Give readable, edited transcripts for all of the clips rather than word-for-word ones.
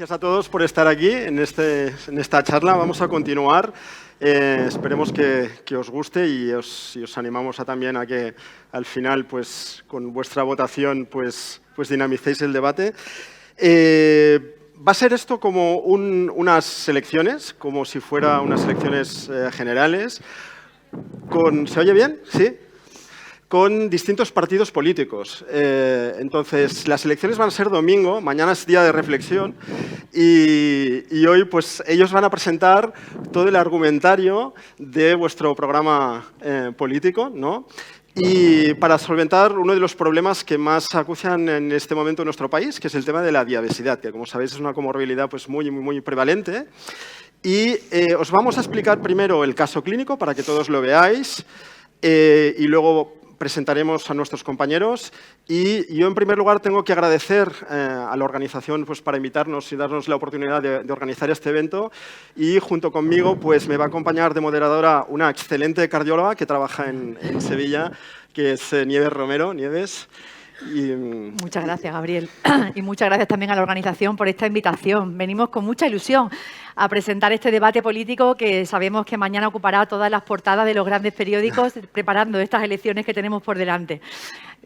Gracias a todos por estar aquí en esta charla. Vamos a continuar. Esperemos que os guste y os animamos también a que al final, pues, con vuestra votación, pues dinamicéis el debate. Va a ser esto como unas elecciones, como si fuera unas elecciones generales. ¿Se oye bien? ¿Sí? Con distintos partidos políticos. Entonces, las elecciones van a ser domingo, mañana es día de reflexión y hoy pues ellos van a presentar todo el argumentario de vuestro programa político, ¿no? Y para solventar uno de los problemas que más acucian en este momento en nuestro país, que es el tema de la diabesidad, que como sabéis es una comorbilidad pues, muy prevalente. Y os vamos a explicar primero el caso clínico para que todos lo veáis y luego presentaremos a nuestros compañeros y yo en primer lugar tengo que agradecer a la organización pues, para invitarnos y darnos la oportunidad de organizar este evento y junto conmigo pues, me va a acompañar de moderadora una excelente cardióloga que trabaja en Sevilla, que es Nieves Romero. Nieves. Muchas gracias, Gabriel. Y muchas gracias también a la organización por esta invitación. Venimos con mucha ilusión a presentar este debate político que sabemos que mañana ocupará todas las portadas de los grandes periódicos preparando estas elecciones que tenemos por delante.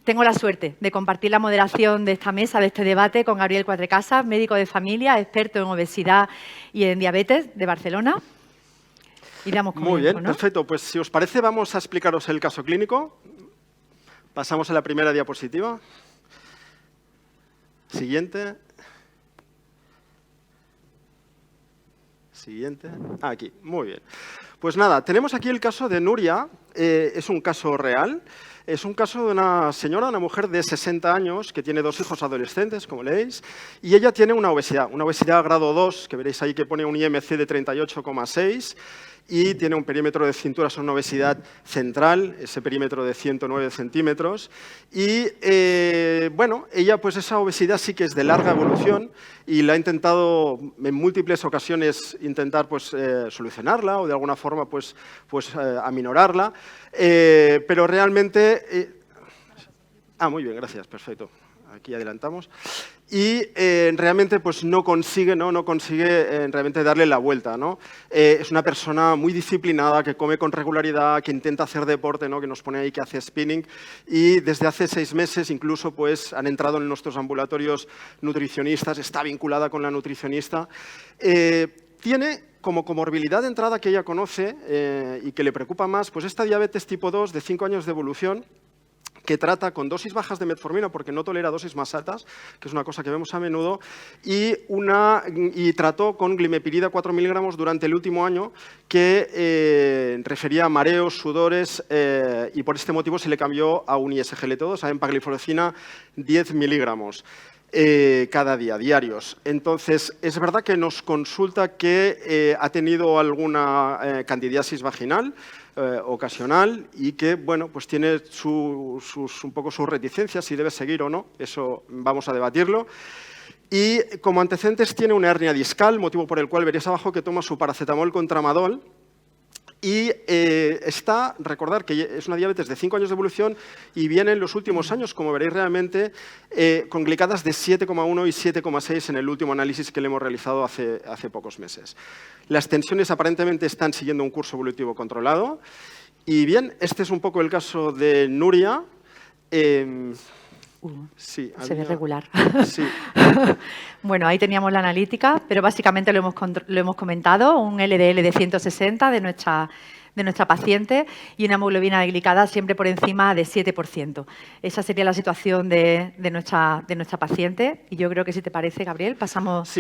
Tengo la suerte de compartir la moderación de esta mesa, de este debate, con Gabriel Cuatrecasas, médico de familia, experto en obesidad y en diabetes de Barcelona. Y damos comienzo, muy bien, ¿no? Perfecto. Pues si os parece vamos a explicaros el caso clínico. Pasamos a la primera diapositiva. Siguiente. Siguiente. Aquí, muy bien. Pues nada, tenemos aquí el caso de Nuria. Es un caso real. Es un caso de una señora, una mujer de 60 años que tiene 2 hijos adolescentes, como leéis, y ella tiene una obesidad grado 2, que veréis ahí que pone un IMC de 38,6 y tiene un perímetro de cintura, es una obesidad central, ese perímetro de 109 centímetros. Y bueno, ella pues esa obesidad sí que es de larga evolución y la ha intentado en múltiples ocasiones intentar pues, solucionarla o de alguna forma pues aminorarla, pero realmente... muy bien, gracias, perfecto. Aquí adelantamos. Y realmente pues, no consigue realmente darle la vuelta, ¿no? Es una persona muy disciplinada, que come con regularidad, que intenta hacer deporte, ¿no? Que nos pone ahí que hace spinning. Y desde hace 6 meses incluso pues, han entrado en nuestros ambulatorios nutricionistas, está vinculada con la nutricionista. Tiene como comorbilidad de entrada que ella conoce y que le preocupa más, pues esta diabetes tipo 2 de 5 años de evolución, que trata con dosis bajas de metformina porque no tolera dosis más altas, que es una cosa que vemos a menudo, y trató con glimepirida 4 miligramos durante el último año, que refería a mareos, sudores, y por este motivo se le cambió a un ISGLT2, a empagliflozina 10 miligramos. Cada día, diarios. Entonces, es verdad que nos consulta que ha tenido alguna candidiasis vaginal ocasional y que, bueno, pues tiene un poco sus reticencias, si debe seguir o no, eso vamos a debatirlo. Y como antecedentes tiene una hernia discal, motivo por el cual veréis abajo que toma su paracetamol con tramadol. Y recordar que es una diabetes de 5 años de evolución y viene en los últimos años, como veréis realmente, con glicadas de 7,1 y 7,6 en el último análisis que le hemos realizado hace pocos meses. Las tensiones aparentemente están siguiendo un curso evolutivo controlado. Y bien, este es un poco el caso de Nuria. Sí, se ve regular. Sí. Bueno, ahí teníamos la analítica, pero básicamente lo hemos comentado, un LDL de 160 de nuestra paciente y una hemoglobina glicada siempre por encima de 7%. Esa sería la situación de nuestra paciente y yo creo que si te parece, Gabriel, pasamos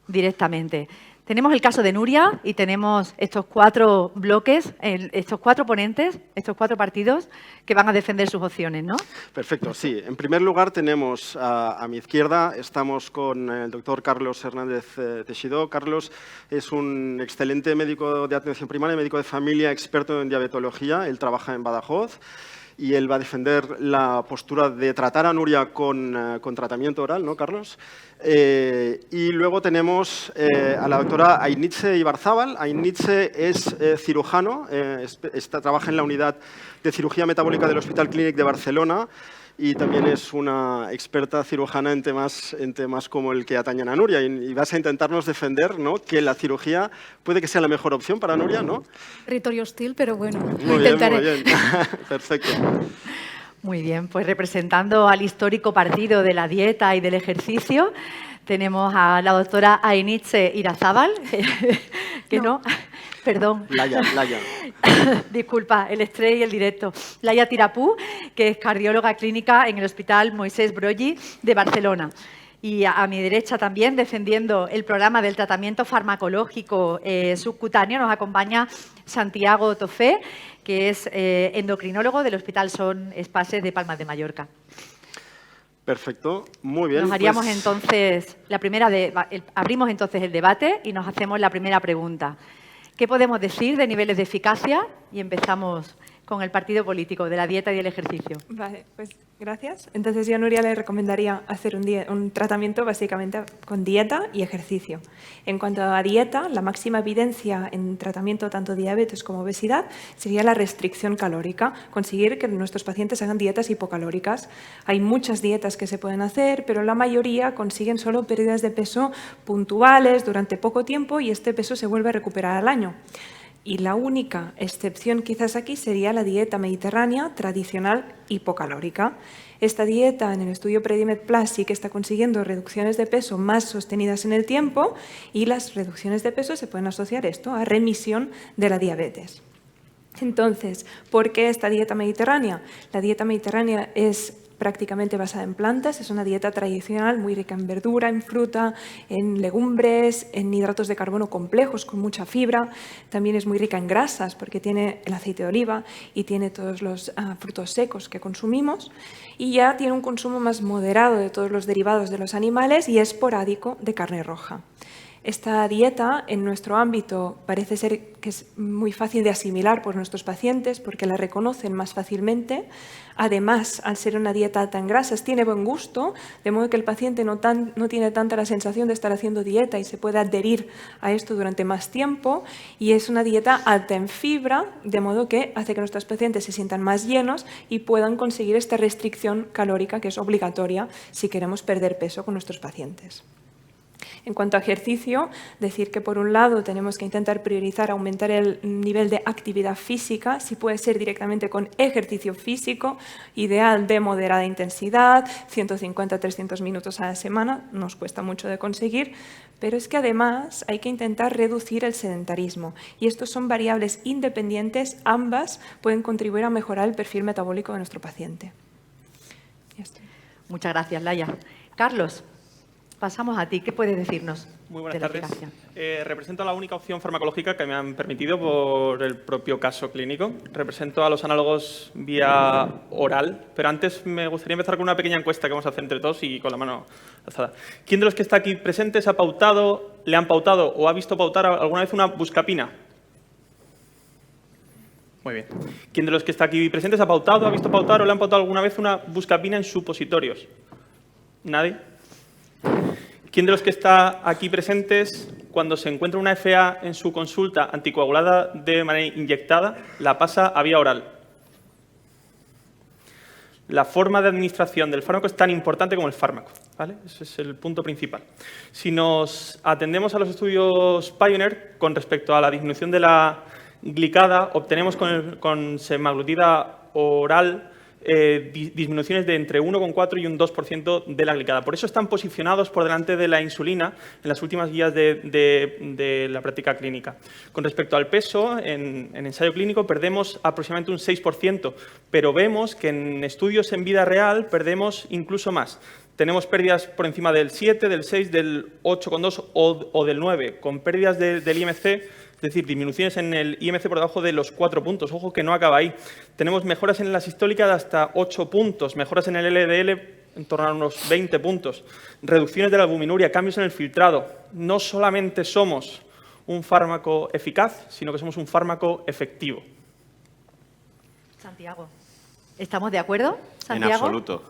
directamente. Tenemos el caso de Nuria y tenemos estos 4 bloques, estos 4 ponentes, estos 4 partidos que van a defender sus opciones, ¿no? Perfecto, sí. En primer lugar tenemos a mi izquierda, estamos con el doctor Carlos Hernández Teixidó. Carlos es un excelente médico de atención primaria, médico de familia, experto en diabetología. Él trabaja en Badajoz. Y él va a defender la postura de tratar a Nuria con tratamiento oral, ¿no, Carlos? Y luego tenemos a la doctora Ainitze Ibarzábal. Ainitze es cirujano, trabaja en la unidad de cirugía metabólica del Hospital Clínic de Barcelona. y también es una experta cirujana en temas como el que atañen a Nuria. Y vas a intentarnos defender, ¿no?, que la cirugía puede que sea la mejor opción para Nuria, ¿no? Territorio hostil, pero bueno, lo Muy bien, intentaré. muy bien. Perfecto. Muy bien, pues representando al histórico partido de la dieta y del ejercicio, tenemos a la doctora Ainitze Irazábal, que no, perdón. Laia. Disculpa, el estrés y el directo. Laia Tirapú, que es cardióloga clínica en el Hospital Moisés Broggi de Barcelona. Y a mi derecha también, defendiendo el programa del tratamiento farmacológico subcutáneo, nos acompaña Santiago Tofé, que es endocrinólogo del Hospital Son Espases de Palma de Mallorca. Perfecto, muy bien. Nos haríamos entonces abrimos entonces el debate y nos hacemos la primera pregunta. ¿Qué podemos decir de niveles de eficacia? Y empezamos con el partido político de la dieta y el ejercicio. Vale, pues gracias. Entonces yo a Nuria le recomendaría hacer un tratamiento básicamente con dieta y ejercicio. En cuanto a dieta, la máxima evidencia en tratamiento tanto diabetes como obesidad sería la restricción calórica, conseguir que nuestros pacientes hagan dietas hipocalóricas. Hay muchas dietas que se pueden hacer, pero la mayoría consiguen solo pérdidas de peso puntuales durante poco tiempo y este peso se vuelve a recuperar al año. Y la única excepción quizás aquí sería la dieta mediterránea tradicional hipocalórica. Esta dieta en el estudio Predimed Plus sí que está consiguiendo reducciones de peso más sostenidas en el tiempo y las reducciones de peso se pueden asociar esto a remisión de la diabetes. Entonces, ¿por qué esta dieta mediterránea? La dieta mediterránea es prácticamente basada en plantas, es una dieta tradicional muy rica en verdura, en fruta, en legumbres, en hidratos de carbono complejos con mucha fibra. También es muy rica en grasas porque tiene el aceite de oliva y tiene todos los frutos secos que consumimos. Y ya tiene un consumo más moderado de todos los derivados de los animales y esporádico de carne roja. Esta dieta, en nuestro ámbito, parece ser que es muy fácil de asimilar por nuestros pacientes porque la reconocen más fácilmente. Además, al ser una dieta alta en grasas, tiene buen gusto, de modo que el paciente no tiene tanta la sensación de estar haciendo dieta y se puede adherir a esto durante más tiempo. Y es una dieta alta en fibra, de modo que hace que nuestros pacientes se sientan más llenos y puedan conseguir esta restricción calórica que es obligatoria si queremos perder peso con nuestros pacientes. En cuanto a ejercicio, decir que por un lado tenemos que intentar priorizar aumentar el nivel de actividad física, si puede ser directamente con ejercicio físico, ideal de moderada intensidad, 150-300 minutos a la semana, nos cuesta mucho de conseguir, pero es que además hay que intentar reducir el sedentarismo y estos son variables independientes, ambas pueden contribuir a mejorar el perfil metabólico de nuestro paciente. Muchas gracias, Laia. Carlos. Pasamos a ti. ¿Qué puedes decirnos? Muy buenas tardes. Represento la única opción farmacológica que me han permitido por el propio caso clínico. Represento a los análogos vía oral, pero antes me gustaría empezar con una pequeña encuesta que vamos a hacer entre todos y con la mano alzada. ¿Quién de los que está aquí presentes le han pautado o ha visto pautar alguna vez una buscapina? Muy bien. ¿Quién de los que está aquí presentes ha visto pautar o le han pautado alguna vez una buscapina en supositorios? ¿Nadie? ¿Quién de los que está aquí presentes, cuando se encuentra una FA en su consulta anticoagulada de manera inyectada, la pasa a vía oral? La forma de administración del fármaco es tan importante como el fármaco, ¿vale? Ese es el punto principal. Si nos atendemos a los estudios Pioneer con respecto a la disminución de la glicada, obtenemos con semaglutida oral disminuciones de entre 1,4 y un 2% de la glicada. Por eso están posicionados por delante de la insulina en las últimas guías de la práctica clínica. Con respecto al peso, en ensayo clínico perdemos aproximadamente un 6%, pero vemos que en estudios en vida real perdemos incluso más. Tenemos pérdidas por encima del 7, del 6, del 8,2 o del 9, con pérdidas del IMC. Es decir, disminuciones en el IMC por debajo de los 4 puntos. Ojo que no acaba ahí. Tenemos mejoras en la sistólica de hasta 8 puntos, mejoras en el LDL en torno a unos 20 puntos, reducciones de la albuminuria, cambios en el filtrado. No solamente somos un fármaco eficaz, sino que somos un fármaco efectivo. Santiago, ¿estamos de acuerdo, Santiago? En absoluto.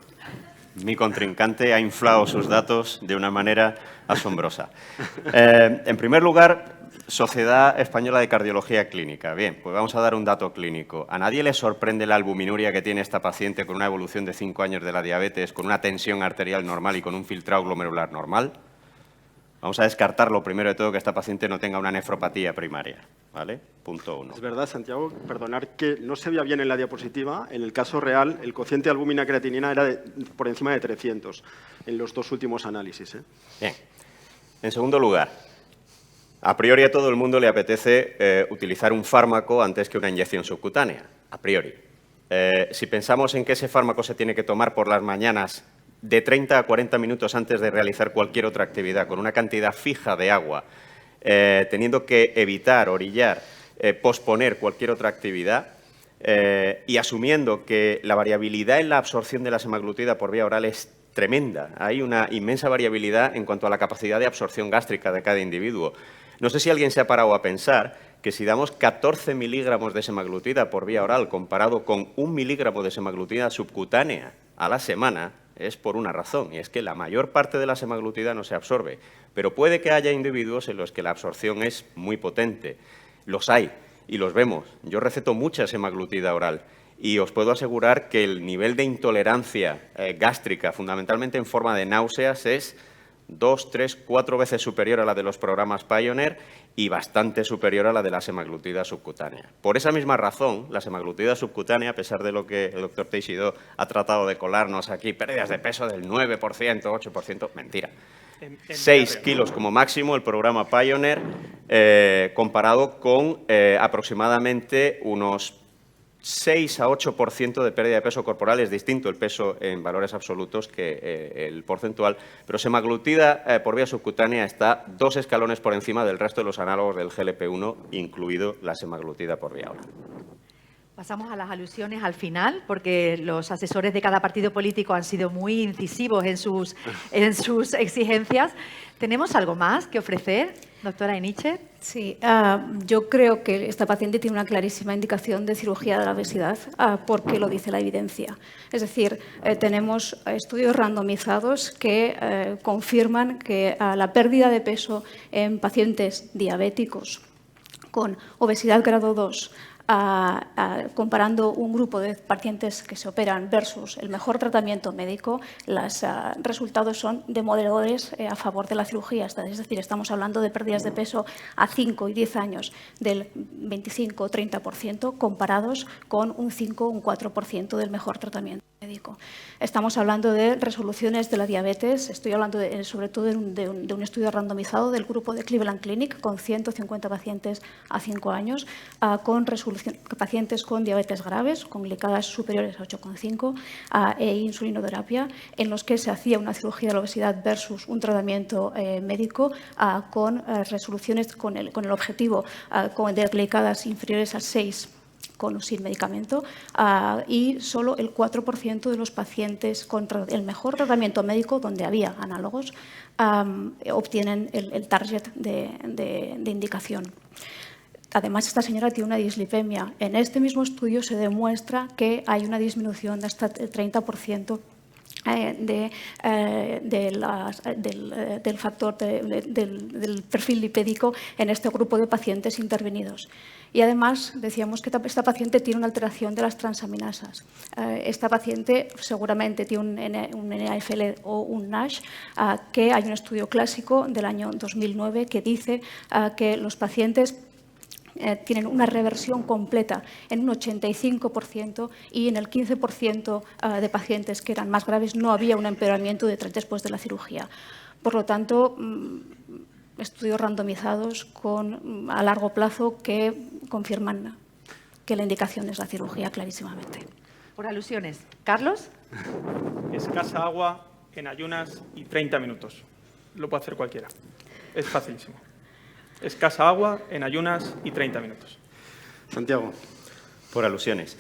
Mi contrincante ha inflado sus datos de una manera asombrosa. En primer lugar, Sociedad Española de Cardiología Clínica. Bien, pues vamos a dar un dato clínico. ¿A nadie le sorprende la albuminuria que tiene esta paciente con una evolución de 5 años de la diabetes, con una tensión arterial normal y con un filtrado glomerular normal? Vamos a descartar lo primero de todo que esta paciente no tenga una nefropatía primaria, ¿vale? Punto 1. Es verdad, Santiago, perdonar que no se veía bien en la diapositiva. En el caso real, el cociente de albúmina-creatinina era por encima de 300 en los 2 últimos análisis. Bien. En segundo lugar, a priori a todo el mundo le apetece utilizar un fármaco antes que una inyección subcutánea, a priori. Si pensamos en que ese fármaco se tiene que tomar por las mañanas de 30 a 40 minutos antes de realizar cualquier otra actividad, con una cantidad fija de agua, teniendo que evitar, orillar, posponer cualquier otra actividad y asumiendo que la variabilidad en la absorción de la semaglutida por vía oral es tremenda. Hay una inmensa variabilidad en cuanto a la capacidad de absorción gástrica de cada individuo. No sé si alguien se ha parado a pensar que si damos 14 miligramos de semaglutida por vía oral comparado con 1 miligramo de semaglutida subcutánea a la semana, es por una razón, y es que la mayor parte de la semaglutida no se absorbe, pero puede que haya individuos en los que la absorción es muy potente. Los hay y los vemos. Yo receto mucha semaglutida oral y os puedo asegurar que el nivel de intolerancia gástrica, fundamentalmente en forma de náuseas, es 2, 3, 4 veces superior a la de los programas Pioneer y bastante superior a la de la semaglutida subcutánea. Por esa misma razón, la semaglutida subcutánea, a pesar de lo que el doctor Teixidó ha tratado de colarnos aquí, pérdidas de peso del 9%, 8%, mentira. 6 kilos como máximo el programa Pioneer, comparado con aproximadamente unos 6 a 8% de pérdida de peso corporal. Es distinto el peso en valores absolutos que el porcentual, pero semaglutida por vía subcutánea está 2 escalones por encima del resto de los análogos del GLP-1, incluido la semaglutida por vía oral. Pasamos a las alusiones al final, porque los asesores de cada partido político han sido muy incisivos en sus exigencias. ¿Tenemos algo más que ofrecer, doctora Einiche? Sí, yo creo que esta paciente tiene una clarísima indicación de cirugía de la obesidad, porque lo dice la evidencia. Es decir, tenemos estudios randomizados que confirman que la pérdida de peso en pacientes diabéticos con obesidad grado 2, comparando un grupo de pacientes que se operan versus el mejor tratamiento médico, los resultados son demoledores a favor de la cirugía. Es decir, estamos hablando de pérdidas de peso a 5 y 10 años del 25 o 30% comparados con un 5 o un 4% del mejor tratamiento médico. Estamos hablando de resoluciones de la diabetes. Estoy hablando sobre todo de un estudio randomizado del grupo de Cleveland Clinic con 150 pacientes a 5 años, con pacientes con diabetes graves, con glicadas superiores a 8,5 e insulinoterapia, en los que se hacía una cirugía de la obesidad versus un tratamiento médico con resoluciones con el objetivo de glicadas inferiores a 6 con o sin medicamento, y solo el 4% de los pacientes con el mejor tratamiento médico, donde había análogos, obtienen el target de indicación. Además, esta señora tiene una dislipemia. En este mismo estudio se demuestra que hay una disminución de hasta el 30% del factor del perfil lipídico en este grupo de pacientes intervenidos. Y además decíamos que esta paciente tiene una alteración de las transaminasas. Esta paciente seguramente tiene un NAFL o un NASH, que hay un estudio clásico del año 2009 que dice que los pacientes tienen una reversión completa en un 85% y en el 15% de pacientes que eran más graves no había un empeoramiento después de la cirugía. Por lo tanto, estudios randomizados a largo plazo que confirman que la indicación es la cirugía clarísimamente. Por alusiones. ¿Carlos? Escasa agua en ayunas y 30 minutos. Lo puede hacer cualquiera. Es facilísimo. Escasa agua en ayunas y 30 minutos. Santiago. Por alusiones.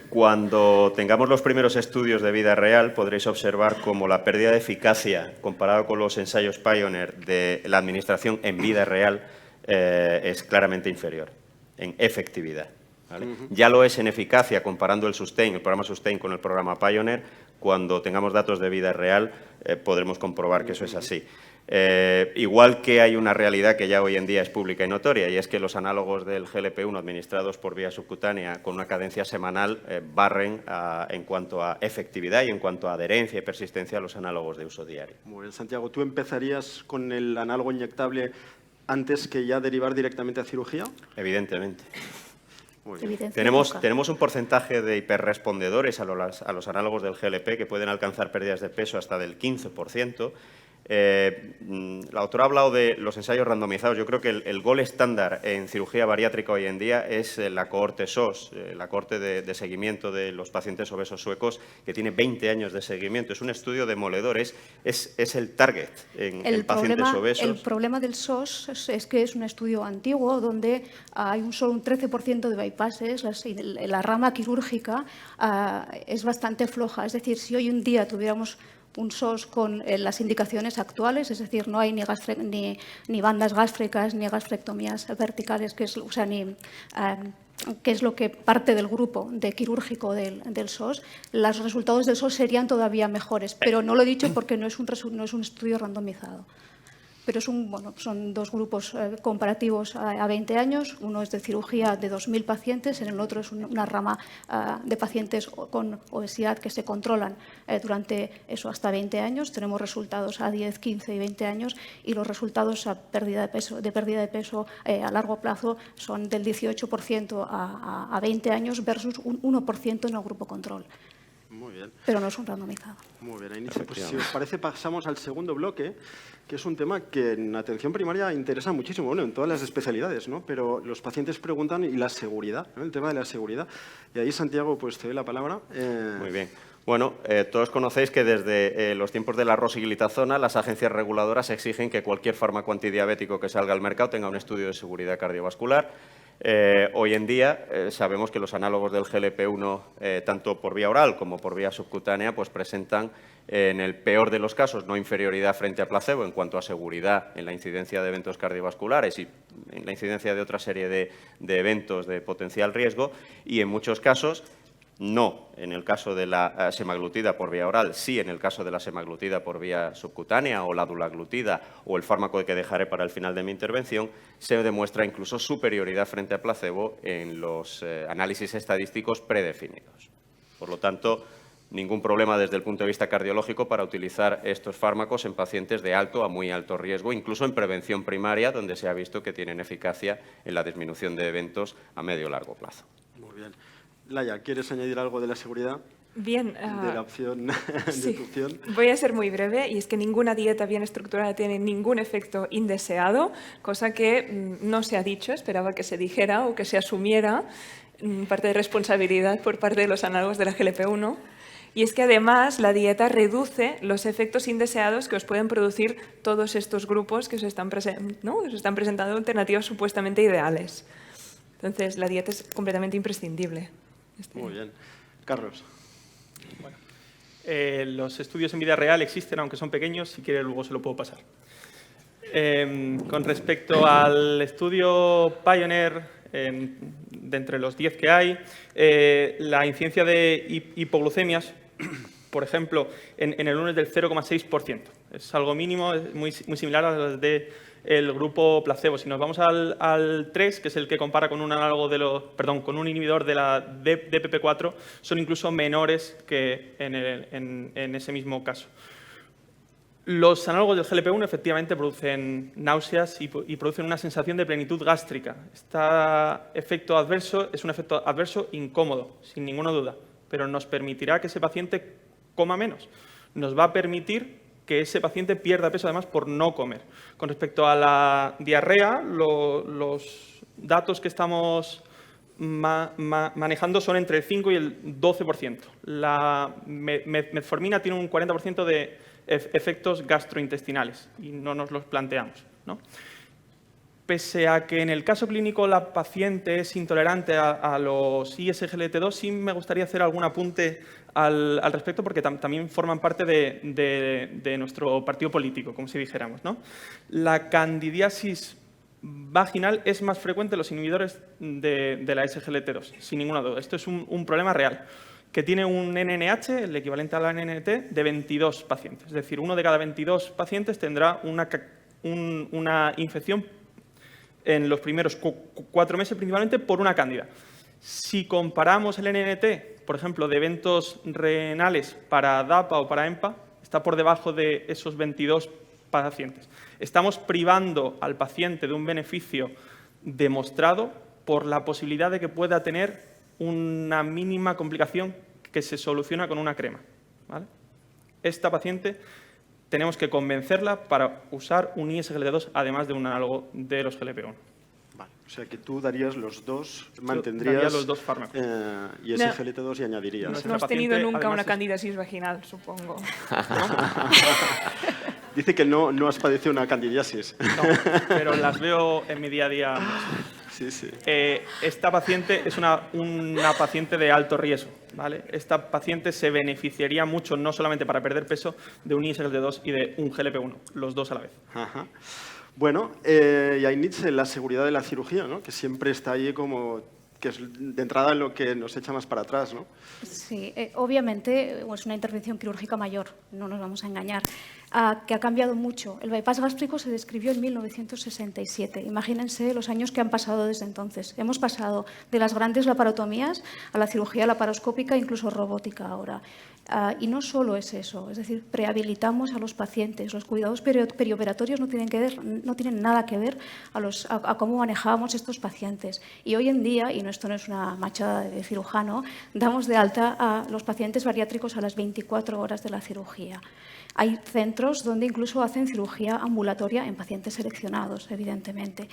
Cuando tengamos los primeros estudios de vida real, podréis observar cómo la pérdida de eficacia comparado con los ensayos Pioneer de la administración en vida real es claramente inferior en efectividad, ¿vale? Ya lo es en eficacia comparando el programa Sustain con el programa Pioneer, cuando tengamos datos de vida real, podremos comprobar que eso es así. Igual que hay una realidad que ya hoy en día es pública y notoria, y es que los análogos del GLP-1 administrados por vía subcutánea con una cadencia semanal barren en cuanto a efectividad y en cuanto a adherencia y persistencia a los análogos de uso diario. Muy bien, Santiago, ¿tú empezarías con el análogo inyectable antes que ya derivar directamente a cirugía? Evidentemente. Muy bien. Tenemos un porcentaje de hiperrespondedores a los análogos del GLP que pueden alcanzar pérdidas de peso hasta del 15%. La autora ha hablado de los ensayos randomizados. Yo creo que el gol estándar en cirugía bariátrica hoy en día es la cohorte SOS, la cohorte de seguimiento de los pacientes obesos suecos, que tiene 20 años de seguimiento. Es un estudio demoledor, es el target en pacientes obesos. El problema del SOS es que es un estudio antiguo donde hay solo un 13% de bypasses. La rama quirúrgica es bastante floja. Es decir, si hoy en día tuviéramos un SOS con las indicaciones actuales, es decir, no hay ni bandas gástricas ni gastrectomías verticales, que es lo que parte del grupo de quirúrgico del SOS, los resultados del SOS serían todavía mejores, pero no lo he dicho porque no es un estudio randomizado. Pero son dos grupos comparativos a 20 años. Uno es de cirugía de 2.000 pacientes, en el otro es una rama de pacientes con obesidad que se controlan durante hasta 20 años. Tenemos resultados a 10, 15 y 20 años y los resultados de pérdida de peso a largo plazo son del 18% a 20 años versus un 1% en el grupo control. Muy bien. Pero no es un randomizado. Muy bien, Ainice, pues si os parece pasamos al segundo bloque, que es un tema que en atención primaria interesa muchísimo, bueno, en todas las especialidades, ¿no? Pero los pacientes preguntan, ¿y la seguridad? ¿No? El tema de la seguridad. Y ahí, Santiago, pues te doy la palabra. Muy bien. Bueno, todos conocéis que desde los tiempos de la rosiglitazona las agencias reguladoras exigen que cualquier fármaco antidiabético que salga al mercado tenga un estudio de seguridad cardiovascular. Hoy en día sabemos que los análogos del GLP-1, tanto por vía oral como por vía subcutánea, pues presentan en el peor de los casos no inferioridad frente a placebo en cuanto a seguridad en la incidencia de eventos cardiovasculares y en la incidencia de otra serie de eventos de potencial riesgo, y en muchos casos no en el caso de la semaglutida por vía oral, sí en el caso de la semaglutida por vía subcutánea o la dulaglutida o el fármaco que dejaré para el final de mi intervención, se demuestra incluso superioridad frente a placebo en los análisis estadísticos predefinidos. Por lo tanto, ningún problema desde el punto de vista cardiológico para utilizar estos fármacos en pacientes de alto a muy alto riesgo, incluso en prevención primaria, donde se ha visto que tienen eficacia en la disminución de eventos a medio o largo plazo. Muy bien. Laia, ¿quieres añadir algo de la seguridad? Bien. De la opción de tu opción. Voy a ser muy breve, y es que ninguna dieta bien estructurada tiene ningún efecto indeseado, cosa que no se ha dicho, esperaba que se dijera o que se asumiera, parte de responsabilidad por parte de los análogos de la GLP-1. Y es que además la dieta reduce los efectos indeseados que os pueden producir todos estos grupos que os están presentando alternativas supuestamente ideales. Entonces, la dieta es completamente imprescindible. Muy bien. Carlos. Bueno, los estudios en vida real existen, aunque son pequeños. Si quiere, luego se lo puedo pasar. Con respecto al estudio Pioneer, de entre los 10 que hay, la incidencia de hipoglucemias, por ejemplo, en el 1 es del 0,6%. Es algo mínimo, es muy similar a las del grupo placebo. Si nos vamos al 3, que es el que compara con un análogo con un inhibidor de la DPP4, son incluso menores que en ese mismo caso. Los análogos del GLP-1 efectivamente producen náuseas y producen una sensación de plenitud gástrica. Este efecto adverso es un efecto adverso incómodo, sin ninguna duda, pero nos permitirá que ese paciente coma menos. Nos va a permitir que ese paciente pierda peso además por no comer. Con respecto a la diarrea, los datos que estamos manejando son entre el 5 y el 12%. La metformina tiene un 40% de efectos gastrointestinales y no nos los planteamos, ¿no? Pese a que en el caso clínico la paciente es intolerante a los ISGLT2, sí me gustaría hacer algún apunte al respecto, porque también forman parte de nuestro partido político, como si dijéramos, ¿no? La candidiasis vaginal es más frecuente en los inhibidores de la SGLT2, sin ninguna duda. Esto es un problema real. que tiene un NNH, el equivalente a la NNT, de 22 pacientes. Es decir, 1 de cada 22 pacientes tendrá una infección en los primeros 4 meses, principalmente por una cándida. Si comparamos el NNT, por ejemplo, de eventos renales para DAPA o para EMPA, está por debajo de esos 22 pacientes. Estamos privando al paciente de un beneficio demostrado por la posibilidad de que pueda tener una mínima complicación que se soluciona con una crema, ¿vale? Esta paciente tenemos que convencerla para usar un ISGLT2 además de un análogo de los GLP-1. Vale, o sea que tú darías los dos, Yo mantendrías daría los dos fármacos. ISGLT2 y añadirías. No Nuestra has tenido paciente, nunca además, una es- candidiasis vaginal, supongo. Dice que no has padecido una candidiasis. No, pero las veo en mi día a día. Sí, sí. Esta paciente es una paciente de alto riesgo, ¿vale? Esta paciente se beneficiaría mucho, no solamente para perder peso, de un ISGLT2 y de un GLP-1, los dos a la vez. Ajá. Bueno, y hay Nietzsche, la seguridad de la cirugía, ¿no? Que siempre está ahí como, que es de entrada lo que nos echa más para atrás, ¿no? Sí, obviamente es una intervención quirúrgica mayor, no nos vamos a engañar, que ha cambiado mucho. El bypass gástrico se describió en 1967. Imagínense los años que han pasado desde entonces. Hemos pasado de las grandes laparotomías a la cirugía laparoscópica, incluso robótica ahora. Y no solo es eso, es decir, prehabilitamos a los pacientes. Los cuidados perioperatorios no tienen nada que ver a cómo manejábamos estos pacientes. Y hoy en día, y esto no es una machada de cirujano, damos de alta a los pacientes bariátricos a las 24 horas de la cirugía. Hay centros donde incluso hacen cirugía ambulatoria en pacientes seleccionados, evidentemente.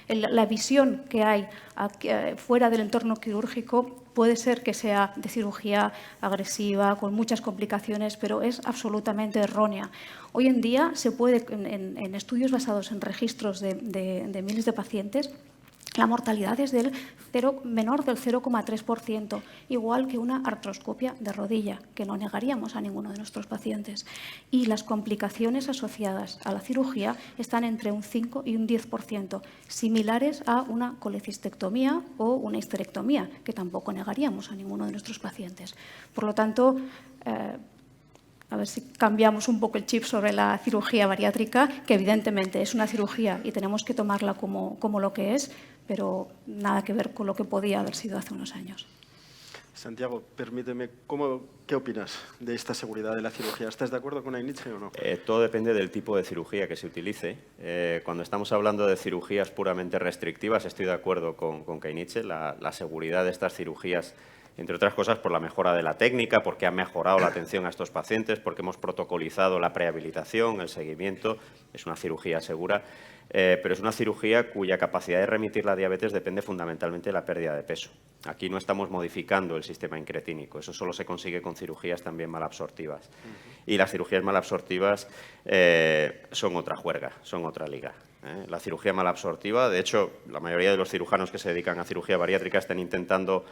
La visión que hay fuera del entorno quirúrgico puede ser que sea de cirugía agresiva, con muchas complicaciones, pero es absolutamente errónea. Hoy en día se puede, en estudios basados en registros de miles de pacientes, la mortalidad es menor del 0,3%, igual que una artroscopia de rodilla, que no negaríamos a ninguno de nuestros pacientes. Y las complicaciones asociadas a la cirugía están entre un 5 y un 10%, similares a una colecistectomía o una histerectomía, que tampoco negaríamos a ninguno de nuestros pacientes. Por lo tanto, a ver si cambiamos un poco el chip sobre la cirugía bariátrica, que evidentemente es una cirugía y tenemos que tomarla como lo que es, pero nada que ver con lo que podía haber sido hace unos años. Santiago, permíteme, ¿qué opinas de esta seguridad de la cirugía? ¿Estás de acuerdo con Nietzsche o no? Todo depende del tipo de cirugía que se utilice. Cuando estamos hablando de cirugías puramente restrictivas, estoy de acuerdo con Nietzsche. La seguridad de estas cirugías, entre otras cosas, por la mejora de la técnica, porque ha mejorado la atención a estos pacientes, porque hemos protocolizado la prehabilitación, el seguimiento. Es una cirugía segura, pero es una cirugía cuya capacidad de remitir la diabetes depende fundamentalmente de la pérdida de peso. Aquí no estamos modificando el sistema incretínico, eso solo se consigue con cirugías también malabsortivas. Y las cirugías malabsortivas son otra juerga, son otra liga. La cirugía malabsortiva, de hecho, la mayoría de los cirujanos que se dedican a cirugía bariátrica están intentando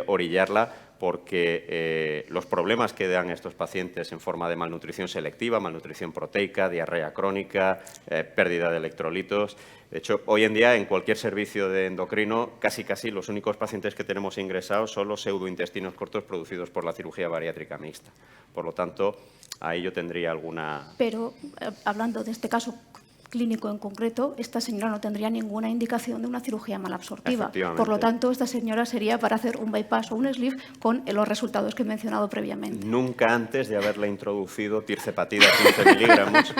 orillarla porque los problemas que dan estos pacientes en forma de malnutrición selectiva, malnutrición proteica, diarrea crónica, pérdida de electrolitos. De hecho, hoy en día en cualquier servicio de endocrino, casi los únicos pacientes que tenemos ingresados son los pseudointestinos cortos producidos por la cirugía bariátrica mixta. Por lo tanto, ahí yo tendría alguna... Pero, hablando de este caso clínico en concreto, esta señora no tendría ninguna indicación de una cirugía malabsortiva. Por lo tanto, esta señora sería para hacer un bypass o un sleeve con los resultados que he mencionado previamente. Nunca antes de haberle introducido tirzepatida 15 miligramos,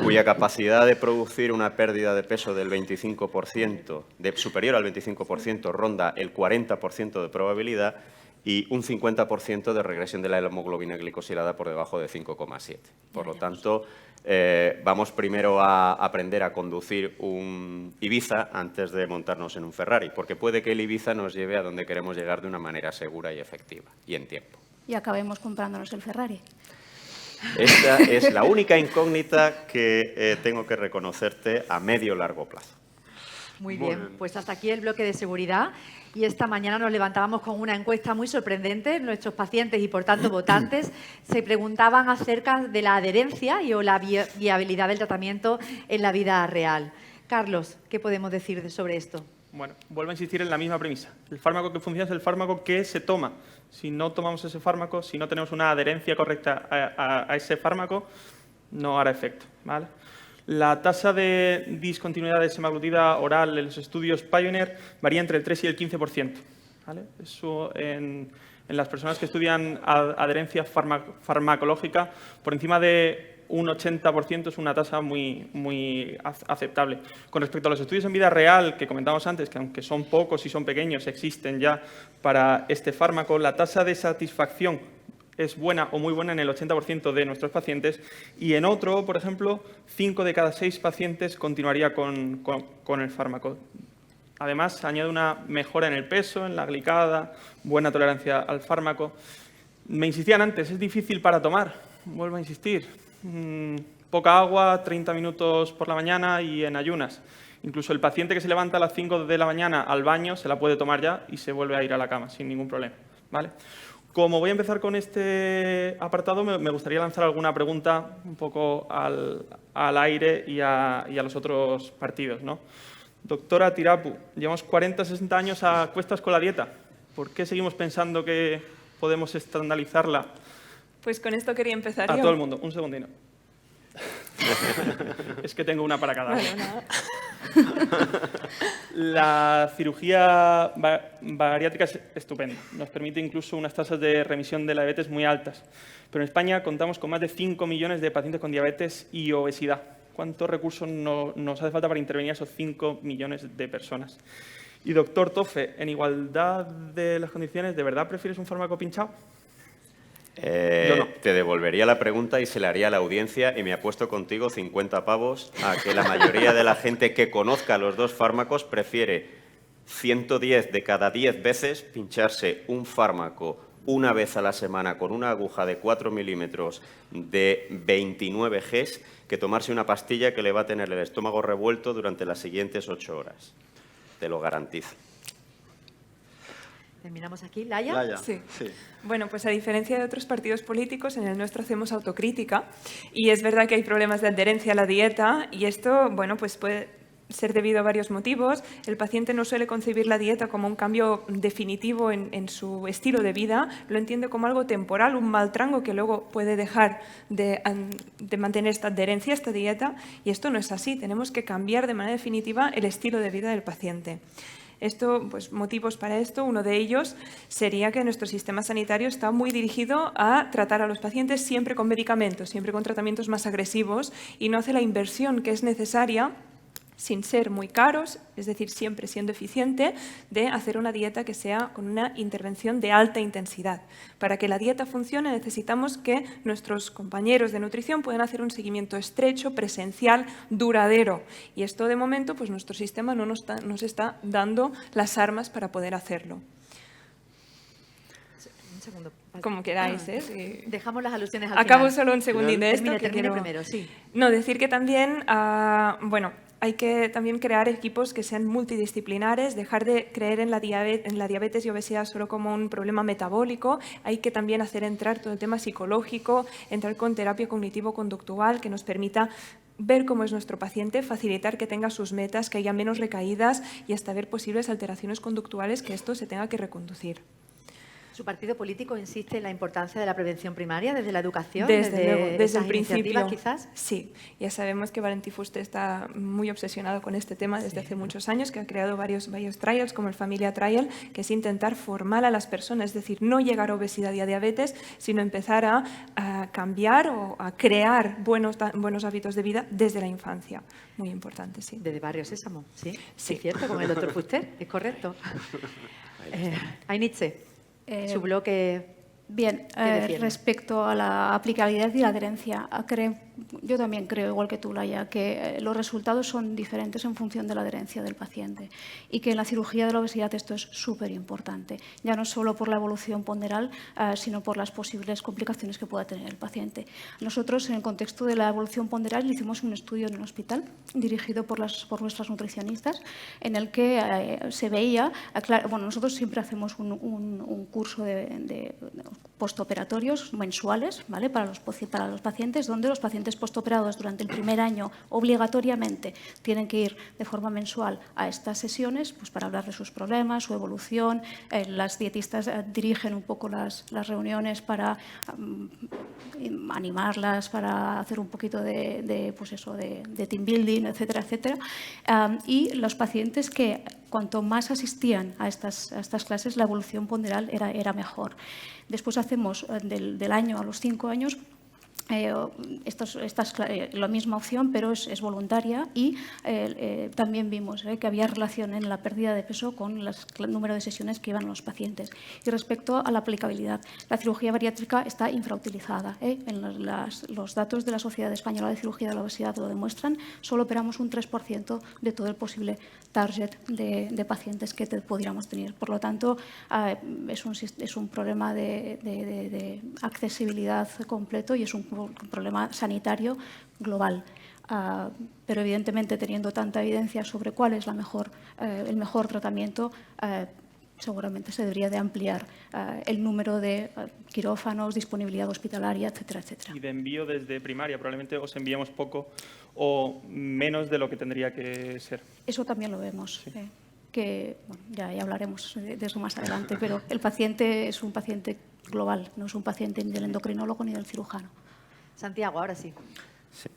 cuya capacidad de producir una pérdida de peso del 25%, superior al 25%, ronda el 40% de probabilidad y un 50% de regresión de la hemoglobina glicosilada por debajo de 5,7. Por lo tanto, vamos primero a aprender a conducir un Ibiza antes de montarnos en un Ferrari, porque puede que el Ibiza nos lleve a donde queremos llegar de una manera segura y efectiva y en tiempo. Y acabemos comprándonos el Ferrari. Esta es la única incógnita que tengo que reconocerte a medio largo plazo. Muy bien, pues hasta aquí el bloque de seguridad. Y esta mañana nos levantábamos con una encuesta muy sorprendente. Nuestros pacientes y, por tanto, votantes se preguntaban acerca de la adherencia o la viabilidad del tratamiento en la vida real. Carlos, ¿qué podemos decir sobre esto? Bueno, vuelvo a insistir en la misma premisa. El fármaco que funciona es el fármaco que se toma. Si no tomamos ese fármaco, si no tenemos una adherencia correcta a ese fármaco, no hará efecto, ¿vale? La tasa de discontinuidad de semaglutida oral en los estudios Pioneer varía entre el 3 y el 15%, ¿vale? Eso en las personas que estudian adherencia farmacológica, por encima de un 80% es una tasa muy aceptable. Con respecto a los estudios en vida real que comentamos antes, que aunque son pocos y son pequeños, existen ya para este fármaco, la tasa de satisfacción es buena o muy buena en el 80% de nuestros pacientes y en otro, por ejemplo, 5 de cada 6 pacientes continuaría con el fármaco. Además, añade una mejora en el peso, en la glicada, buena tolerancia al fármaco. Me insistían antes, es difícil para tomar. Vuelvo a insistir. Poca agua, 30 minutos por la mañana y en ayunas. Incluso el paciente que se levanta a las 5 de la mañana al baño se la puede tomar ya y se vuelve a ir a la cama sin ningún problema, ¿vale? Como voy a empezar con este apartado, me gustaría lanzar alguna pregunta un poco al aire y a los otros partidos, ¿no? Doctora Tirapu, llevamos 40, 60 años a cuestas con la dieta. ¿Por qué seguimos pensando que podemos estandarizarla? Pues con esto quería empezar A yo. todo el mundo. Un segundino. Es que tengo una para cada uno. Vale, nada. La cirugía bariátrica es estupenda. Nos permite incluso unas tasas de remisión de la diabetes muy altas. Pero en España contamos con más de 5 millones de pacientes con diabetes y obesidad. ¿Cuántos recursos nos hace falta para intervenir a esos 5 millones de personas? Y doctor Tofe, en igualdad de las condiciones, ¿de verdad prefieres un fármaco pinchado? Yo no. Te devolvería la pregunta y se la haría a la audiencia y me apuesto contigo 50 pavos a que la mayoría de la gente que conozca los dos fármacos prefiere 110 de cada 10 veces pincharse un fármaco una vez a la semana con una aguja de 4 milímetros de 29 Gs que tomarse una pastilla que le va a tener el estómago revuelto durante las siguientes 8 horas. Te lo garantizo. Terminamos aquí. ¿Laia? Laia, Sí. sí. Bueno, pues a diferencia de otros partidos políticos, en el nuestro hacemos autocrítica y es verdad que hay problemas de adherencia a la dieta y esto, bueno, pues puede ser debido a varios motivos. El paciente no suele concebir la dieta como un cambio definitivo en su estilo de vida, lo entiende como algo temporal, un mal trango que luego puede dejar de mantener esta adherencia a esta dieta y esto no es así. Tenemos que cambiar de manera definitiva el estilo de vida del paciente. Pues motivos para esto, uno de ellos sería que nuestro sistema sanitario está muy dirigido a tratar a los pacientes siempre con medicamentos, siempre con tratamientos más agresivos y no hace la inversión que es necesaria sin ser muy caros, es decir, siempre siendo eficiente, de hacer una dieta que sea con una intervención de alta intensidad. Para que la dieta funcione necesitamos que nuestros compañeros de nutrición puedan hacer un seguimiento estrecho, presencial, duradero. Y esto de momento, pues nuestro sistema no nos está dando las armas para poder hacerlo. Un segundo. Como queráis, ¿eh? Sí. Dejamos las alusiones al Acabo final. solo un segundín de esto. Termine primero, sí. No, decir que también, bueno, hay que también crear equipos que sean multidisciplinares, dejar de creer en la diabetes y obesidad solo como un problema metabólico. Hay que también hacer entrar todo el tema psicológico, entrar con terapia cognitivo-conductual que nos permita ver cómo es nuestro paciente, facilitar que tenga sus metas, que haya menos recaídas y hasta ver posibles alteraciones conductuales que esto se tenga que reconducir. ¿Su partido político insiste en la importancia de la prevención primaria desde la educación? Desde luego, desde el principio. Quizás. Sí, ya sabemos que Valentín Fuster está muy obsesionado con este tema desde hace muchos años, que ha creado varios trials, como el Familia Trial, que es intentar formar a las personas, es decir, no llegar a obesidad y a diabetes, sino empezar a cambiar o a crear buenos hábitos de vida desde la infancia. Muy importante, sí. Desde Barrio Sésamo, sí. Sí. Es cierto, con el doctor Fuster, es correcto. Ainiche. Su bloque. Bien, respecto a la aplicabilidad y la adherencia, yo también creo, igual que tú, Laia, que los resultados son diferentes en función de la adherencia del paciente y que en la cirugía de la obesidad esto es súper importante, ya no solo por la evolución ponderal, sino por las posibles complicaciones que pueda tener el paciente. Nosotros, en el contexto de la evolución ponderal, hicimos un estudio en un hospital dirigido por nuestras nutricionistas, en el que se veía, bueno, nosotros siempre hacemos un curso postoperatorios mensuales, ¿vale? para los pacientes, donde los pacientes postoperados durante el primer año obligatoriamente tienen que ir de forma mensual a estas sesiones pues, para hablar de sus problemas, su evolución. Las dietistas dirigen un poco las reuniones para animarlas, para hacer un poquito pues eso, de team building, etcétera, etcétera. Y los pacientes que cuanto más asistían a estas clases, la evolución ponderal era mejor. Después hacemos del año a los 5 años la misma opción, pero es voluntaria y también vimos que había relación en la pérdida de peso con el número de sesiones que iban los pacientes. Y respecto a la aplicabilidad, la cirugía bariátrica está infrautilizada. Los datos de la Sociedad Española de Cirugía de la Obesidad lo demuestran. Solo operamos un 3% de todo el posible target de pacientes que pudiéramos tener. Por lo tanto, es un problema de accesibilidad completo y es un problema sanitario global. Pero evidentemente, teniendo tanta evidencia sobre cuál es el mejor tratamiento, seguramente se debería de ampliar el número de quirófanos, disponibilidad hospitalaria, etcétera, etcétera. Y de envío desde primaria, probablemente os enviemos poco o menos de lo que tendría que ser. Eso también lo vemos. Sí. Que bueno, ya hablaremos de eso más adelante, pero el paciente es un paciente global, no es un paciente ni del endocrinólogo ni del cirujano. Santiago, ahora sí. Sí.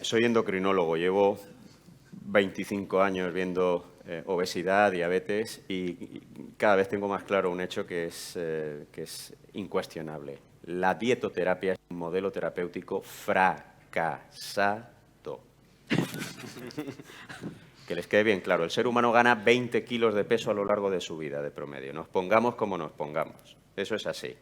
Soy endocrinólogo, llevo 25 años viendo obesidad, diabetes y cada vez tengo más claro un hecho que es incuestionable. La dietoterapia es un modelo terapéutico fracasado. Que les quede bien claro, el ser humano gana 20 kilos de peso a lo largo de su vida, de promedio. Nos pongamos como nos pongamos. Eso es así.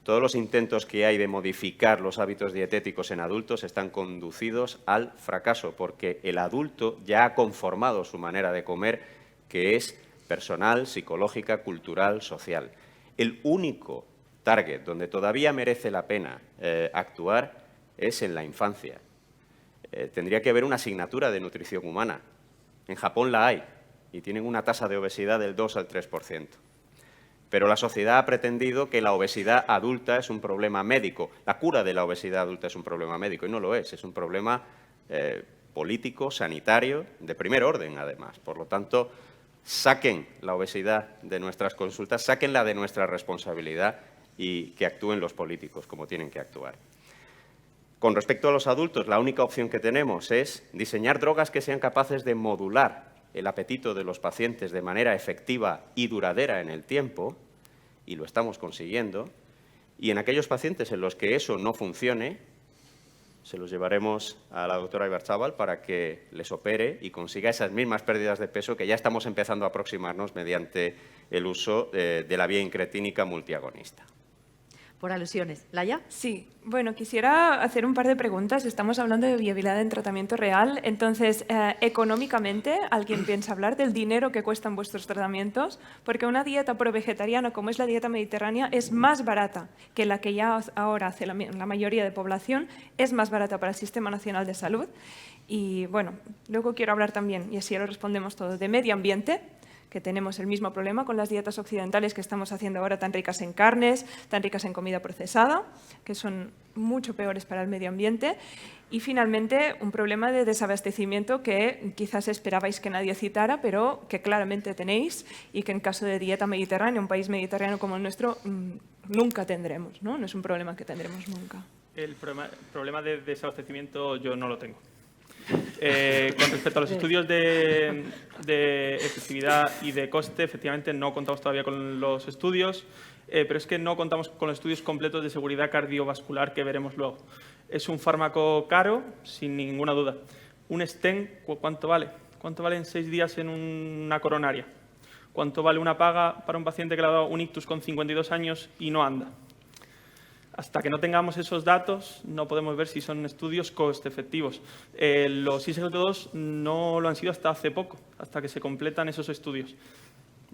Todos los intentos que hay de modificar los hábitos dietéticos en adultos están conducidos al fracaso, porque el adulto ya ha conformado su manera de comer, que es personal, psicológica, cultural, social. El único target donde todavía merece la pena actuar es en la infancia. Tendría que haber una asignatura de nutrición humana. En Japón la hay y tienen una tasa de obesidad del 2 al 3%. Pero la sociedad ha pretendido que la obesidad adulta es un problema médico. La cura de la obesidad adulta es un problema médico y no lo es un problema político, sanitario, de primer orden además. Por lo tanto, saquen la obesidad de nuestras consultas, sáquenla de nuestra responsabilidad y que actúen los políticos como tienen que actuar. Con respecto a los adultos, la única opción que tenemos es diseñar drogas que sean capaces de modular el apetito de los pacientes de manera efectiva y duradera en el tiempo, y lo estamos consiguiendo, y en aquellos pacientes en los que eso no funcione, se los llevaremos a la doctora Ibarzábal para que les opere y consiga esas mismas pérdidas de peso que ya estamos empezando a aproximarnos mediante el uso de la vía incretínica multiagonista. Por alusiones. ¿Laia? Sí, bueno, quisiera hacer un par de preguntas. Estamos hablando de viabilidad en tratamiento real. Entonces, económicamente, ¿alguien piensa hablar del dinero que cuestan vuestros tratamientos? Porque una dieta pro-vegetariana, como es la dieta mediterránea, es más barata que la que ya ahora hace la mayoría de población, es más barata para el Sistema Nacional de Salud. Y, bueno, luego quiero hablar también, y así lo respondemos todo, de medio ambiente, que tenemos el mismo problema con las dietas occidentales que estamos haciendo ahora, tan ricas en carnes, tan ricas en comida procesada, que son mucho peores para el medio ambiente. Y finalmente, un problema de desabastecimiento que quizás esperabais que nadie citara, pero que claramente tenéis y que en caso de dieta mediterránea, un país mediterráneo como el nuestro, nunca tendremos, ¿no? No es un problema que tendremos nunca. El problema de desabastecimiento yo no lo tengo. Con respecto a los estudios de efectividad y de coste, efectivamente no contamos todavía con los estudios, pero es que no contamos con los estudios completos de seguridad cardiovascular que veremos luego. Es un fármaco caro, sin ninguna duda. Un stent, ¿cuánto vale? ¿Cuánto vale en 6 días en una coronaria? ¿Cuánto vale una paga para un paciente que le ha dado un ictus con 52 años y no anda? Hasta que no tengamos esos datos, no podemos ver si son estudios coste-efectivos. Los ISGLT2 no lo han sido hasta hace poco, hasta que se completan esos estudios.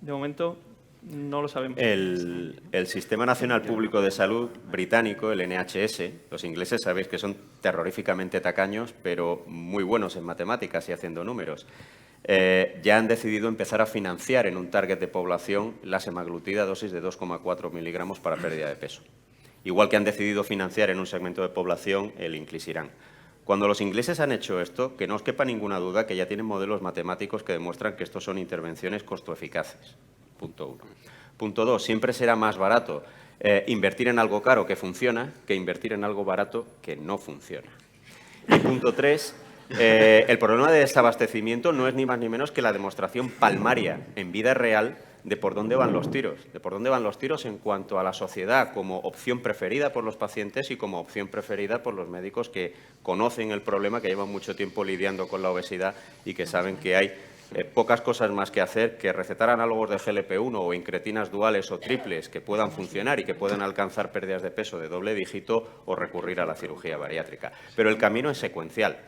De momento, no lo sabemos. El Sistema Nacional Público de Salud británico, el NHS, los ingleses sabéis que son terroríficamente tacaños, pero muy buenos en matemáticas y haciendo números. ya han decidido empezar a financiar en un target de población la semaglutida a dosis de 2,4 miligramos para pérdida de peso. Igual que han decidido financiar en un segmento de población el inclisiran. Cuando los ingleses han hecho esto, que no os quepa ninguna duda que ya tienen modelos matemáticos que demuestran que estos son intervenciones costo-eficaces. Punto 1. Punto 2. Siempre será más barato invertir en algo caro que funciona que invertir en algo barato que no funciona. Y punto 3. El problema de desabastecimiento no es ni más ni menos que la demostración palmaria en vida real de por dónde van los tiros. De por dónde van los tiros en cuanto a la sociedad como opción preferida por los pacientes y como opción preferida por los médicos que conocen el problema, que llevan mucho tiempo lidiando con la obesidad y que saben que hay pocas cosas más que hacer que recetar análogos de GLP-1 o incretinas duales o triples que puedan funcionar y que puedan alcanzar pérdidas de peso de doble dígito o recurrir a la cirugía bariátrica. Pero el camino es secuencial.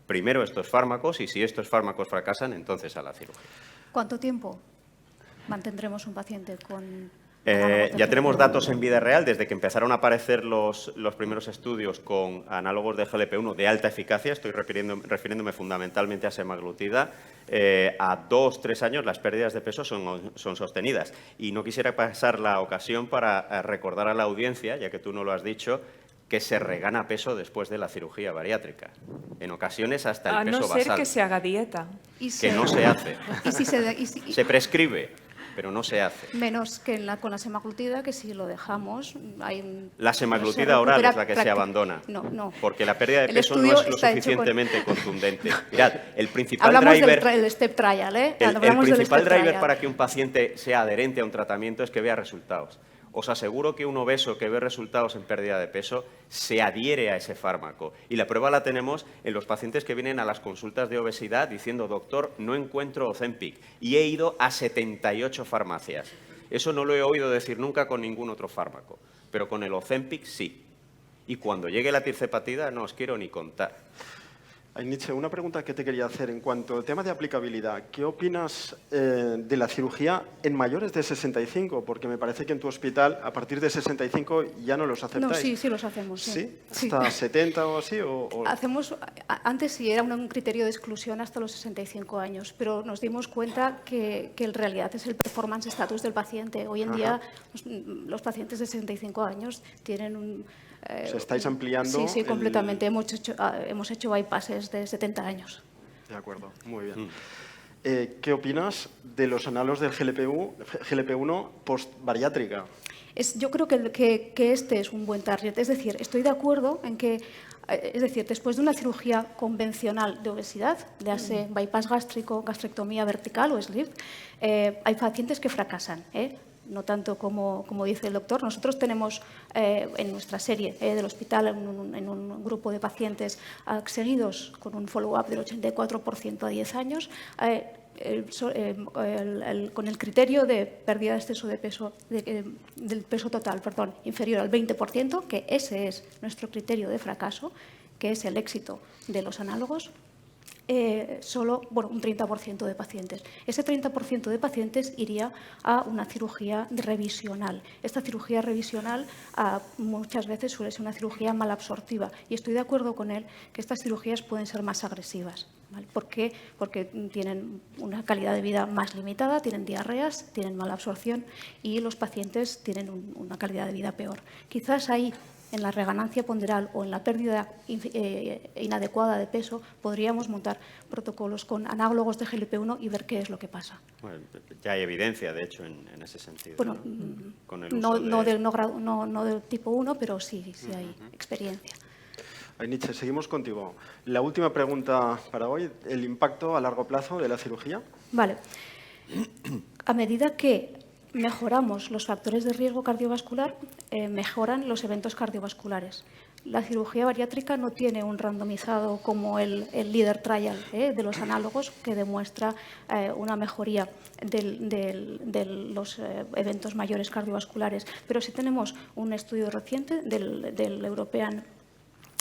Primero estos fármacos y si estos fármacos fracasan, entonces a la cirugía. ¿Cuánto tiempo mantendremos un paciente con...? Ya tenemos datos en vida real desde que empezaron a aparecer los primeros estudios con análogos de GLP-1 de alta eficacia, estoy refiriéndome fundamentalmente a semaglutida, a 2-3 años las pérdidas de peso son sostenidas. Y no quisiera pasar la ocasión para recordar a la audiencia, ya que tú no lo has dicho, que se regana peso después de la cirugía bariátrica. En ocasiones hasta el peso basal. A no ser que se haga dieta. Que no se hace. Se prescribe, pero no se hace. Menos que con la semaglutida, que si lo dejamos... La semaglutida oral es la que se abandona. No. Porque la pérdida de peso no es lo suficientemente contundente. Mirad, el principal Hablamos driver... del step trial, ¿eh? El principal driver para que un paciente sea adherente a un tratamiento es que vea resultados. Os aseguro que un obeso que ve resultados en pérdida de peso se adhiere a ese fármaco. Y la prueba la tenemos en los pacientes que vienen a las consultas de obesidad diciendo, doctor, no encuentro Ozempic y he ido a 78 farmacias. Eso no lo he oído decir nunca con ningún otro fármaco, pero con el Ozempic sí. Y cuando llegue la tirzepatida no os quiero ni contar. Nietzsche, una pregunta que te quería hacer en cuanto al tema de aplicabilidad. ¿Qué opinas de la cirugía en mayores de 65? Porque me parece que en tu hospital, a partir de 65, ya no los aceptáis. No, sí los hacemos. ¿Sí? ¿Hasta 70 o así? Hacemos, antes sí era un criterio de exclusión hasta los 65 años, pero nos dimos cuenta que en realidad es el performance status del paciente. Hoy en día los pacientes de 65 años tienen un... estáis ampliando... Sí, completamente. Hemos hecho bypasses de 70 años. De acuerdo, muy bien. ¿Qué opinas de los análogos del GLP-1 post-bariátrica? Yo creo que este es un buen target. Es decir, estoy de acuerdo en que, después de una cirugía convencional de obesidad, ya sea bypass gástrico, gastrectomía vertical o sleeve, hay pacientes que fracasan, no tanto como dice el doctor. Nosotros tenemos en nuestra serie del hospital, en un grupo de pacientes seguidos con un follow-up del 84% a 10 años, con el criterio de pérdida de exceso de peso, del peso total, inferior al 20%, que ese es nuestro criterio de fracaso, que es el éxito de los análogos. Solo un 30% de pacientes. Ese 30% de pacientes iría a una cirugía revisional. Esta cirugía revisional muchas veces suele ser una cirugía malabsortiva y estoy de acuerdo con él que estas cirugías pueden ser más agresivas. ¿Vale? ¿Por qué? Porque tienen una calidad de vida más limitada, tienen diarreas, tienen mala absorción y los pacientes tienen una calidad de vida peor. Quizás ahí, en la reganancia ponderal o en la pérdida inadecuada de peso, podríamos montar protocolos con análogos de GLP-1 y ver qué es lo que pasa. Bueno, ya hay evidencia, de hecho, en ese sentido. Bueno, con el uso no del tipo 1, pero sí hay experiencia. Nietzsche, seguimos contigo. La última pregunta para hoy, ¿el impacto a largo plazo de la cirugía? Vale. A medida que mejoramos los factores de riesgo cardiovascular, mejoran los eventos cardiovasculares. La cirugía bariátrica no tiene un randomizado como el LEADER trial de los análogos que demuestra una mejoría de los eventos mayores cardiovasculares, pero sí tenemos un estudio reciente del European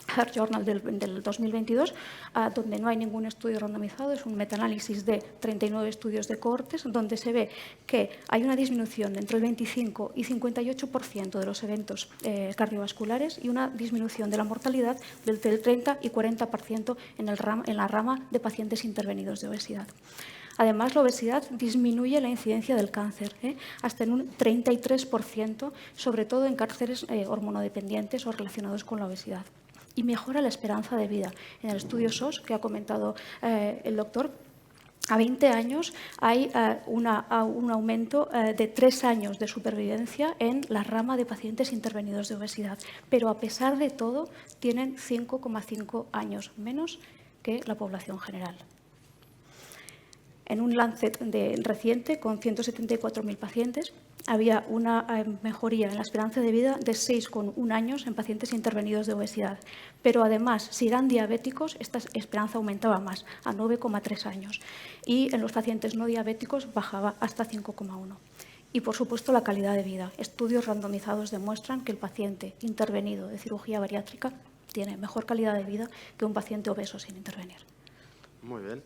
Heart Journal del 2022, donde no hay ningún estudio randomizado, es un metaanálisis de 39 estudios de cohortes, donde se ve que hay una disminución de entre el 25 y 58% de los eventos cardiovasculares y una disminución de la mortalidad del 30 y 40% en la rama de pacientes intervenidos de obesidad. Además, la obesidad disminuye la incidencia del cáncer, hasta en un 33%, sobre todo en cánceres hormonodependientes o relacionados con la obesidad. Y mejora la esperanza de vida. En el estudio SOS, que ha comentado el doctor, a 20 años hay un aumento de 3 años de supervivencia en la rama de pacientes intervenidos de obesidad, pero a pesar de todo tienen 5,5 años menos que la población general. En un Lancet reciente, con 174.000 pacientes, había una mejoría en la esperanza de vida de 6,1 años en pacientes intervenidos de obesidad. Pero además, si eran diabéticos, esta esperanza aumentaba más, a 9,3 años. Y en los pacientes no diabéticos bajaba hasta 5,1. Y, por supuesto, la calidad de vida. Estudios randomizados demuestran que el paciente intervenido de cirugía bariátrica tiene mejor calidad de vida que un paciente obeso sin intervenir. Muy bien.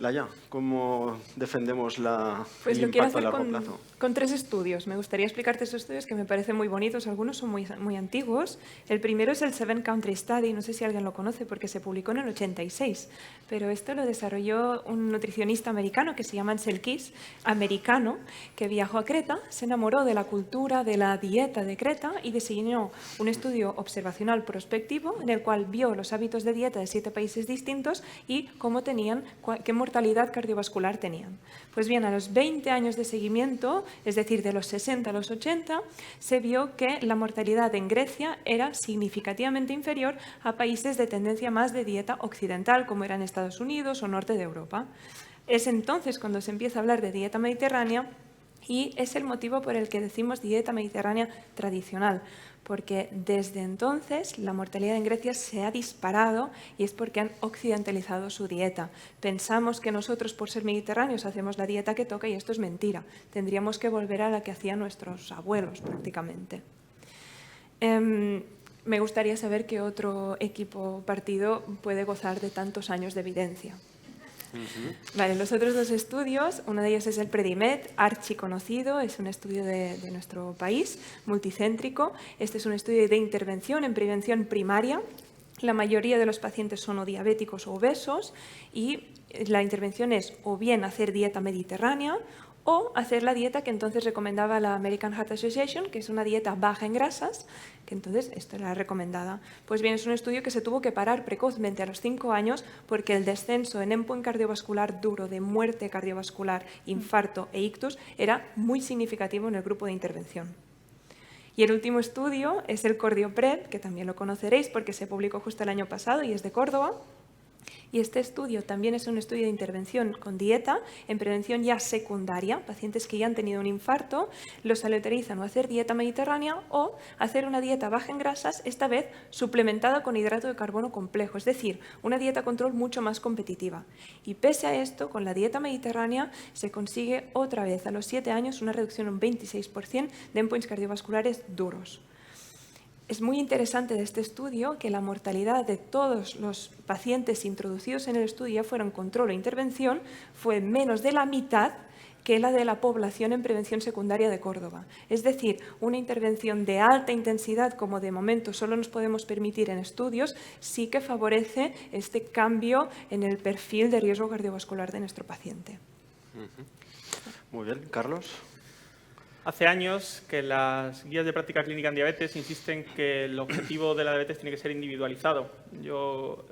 Laia, ¿cómo defendemos pues el lo quiero impacto a hacer largo plazo? con 3 estudios. Me gustaría explicarte esos estudios que me parecen muy bonitos. Algunos son muy antiguos. El primero es el 7 Country Study. No sé si alguien lo conoce porque se publicó en el 86. Pero esto lo desarrolló un nutricionista americano que se llama Ansel Keys, americano, que viajó a Creta, se enamoró de la cultura, de la dieta de Creta y diseñó un estudio observacional prospectivo en el cual vio los hábitos de dieta de 7 países distintos y cómo tenían, qué mortalidad cardiovascular tenían. Pues bien, a los 20 años de seguimiento, es decir, de los 60 a los 80, se vio que la mortalidad en Grecia era significativamente inferior a países de tendencia más de dieta occidental, como eran Estados Unidos o norte de Europa. Es entonces cuando se empieza a hablar de dieta mediterránea y es el motivo por el que decimos dieta mediterránea tradicional, porque desde entonces la mortalidad en Grecia se ha disparado y es porque han occidentalizado su dieta. Pensamos que nosotros, por ser mediterráneos, hacemos la dieta que toca y esto es mentira. Tendríamos que volver a la que hacían nuestros abuelos prácticamente. Me gustaría saber qué otro equipo partido puede gozar de tantos años de evidencia. Vale, los otros 2 estudios, uno de ellos es el Predimed, archiconocido, es un estudio de nuestro país, multicéntrico. Este es un estudio de intervención en prevención primaria. La mayoría de los pacientes son o diabéticos o obesos y la intervención es o bien hacer dieta mediterránea o hacer la dieta que entonces recomendaba la American Heart Association, que es una dieta baja en grasas, que entonces esta era la recomendada. Pues bien, es un estudio que se tuvo que parar precozmente a los 5 años porque el descenso en endpoint cardiovascular duro de muerte cardiovascular, infarto e ictus era muy significativo en el grupo de intervención. Y el último estudio es el CordioPred, que también lo conoceréis porque se publicó justo el año pasado y es de Córdoba. Y este estudio también es un estudio de intervención con dieta en prevención ya secundaria, pacientes que ya han tenido un infarto, los aleatorizan o hacer dieta mediterránea o hacer una dieta baja en grasas, esta vez suplementada con hidrato de carbono complejo, es decir, una dieta control mucho más competitiva. Y pese a esto, con la dieta mediterránea se consigue otra vez a los 7 años una reducción de un 26% de endpoints cardiovasculares duros. Es muy interesante de este estudio que la mortalidad de todos los pacientes introducidos en el estudio, ya fueron control o intervención, fue menos de la mitad que la de la población en prevención secundaria de Córdoba. Es decir, una intervención de alta intensidad, como de momento solo nos podemos permitir en estudios, sí que favorece este cambio en el perfil de riesgo cardiovascular de nuestro paciente. Muy bien. Carlos. Hace años que las guías de práctica clínica en diabetes insisten que el objetivo de la diabetes tiene que ser individualizado. Yo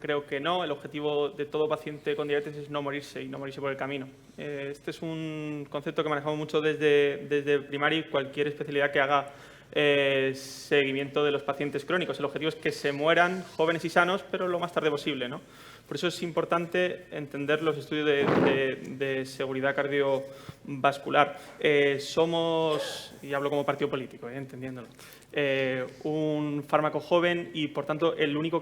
creo que no. El objetivo de todo paciente con diabetes es no morirse y no morirse por el camino. Este es un concepto que manejamos mucho desde primaria y cualquier especialidad que haga seguimiento de los pacientes crónicos. El objetivo es que se mueran jóvenes y sanos, pero lo más tarde posible, ¿no? Por eso es importante entender los estudios de seguridad cardiovascular. Somos, y hablo como partido político, entendiéndolo, un fármaco joven y, por tanto, el único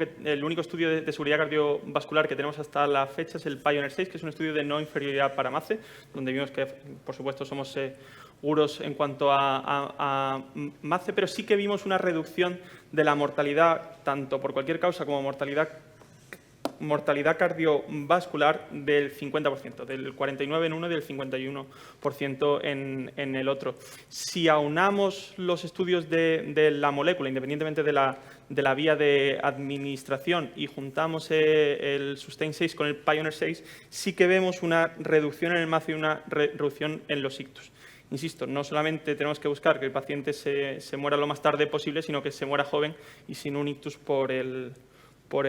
estudio de seguridad cardiovascular que tenemos hasta la fecha es el Pioneer 6, que es un estudio de no inferioridad para MACE, donde vimos que, por supuesto, somos seguros en cuanto a MACE, pero sí que vimos una reducción de la mortalidad, tanto por cualquier causa como mortalidad mortalidad cardiovascular del 50%, del 49% en uno y del 51% en el otro. Si aunamos los estudios de la molécula, independientemente de la vía de administración, y juntamos el Sustain 6 con el Pioneer 6, sí que vemos una reducción en el MACE y una reducción en los ictus. Insisto, no solamente tenemos que buscar que el paciente se muera lo más tarde posible, sino que se muera joven y sin un ictus por el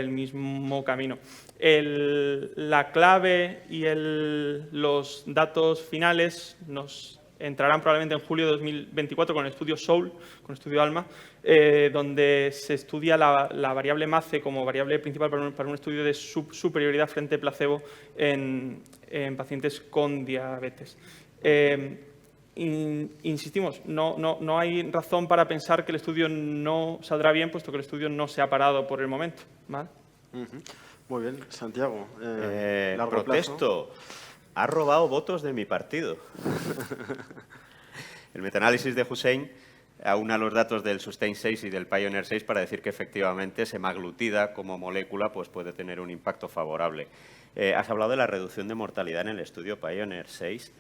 mismo camino. La clave y los datos finales nos entrarán probablemente en julio de 2024 con el estudio SOUL, con el estudio ALMA, donde se estudia la variable MACE como variable principal para un estudio de superioridad frente a placebo en pacientes con diabetes. Insistimos, no hay razón para pensar que el estudio no saldrá bien, puesto que el estudio no se ha parado por el momento, ¿vale? Muy bien, Santiago. Protesto. Ha robado votos de mi partido. El metaanálisis de Hussein aúna los datos del Sustain 6 y del Pioneer 6 para decir que efectivamente semaglutida como molécula pues puede tener un impacto favorable. Has hablado de la reducción de mortalidad en el estudio Pioneer 6.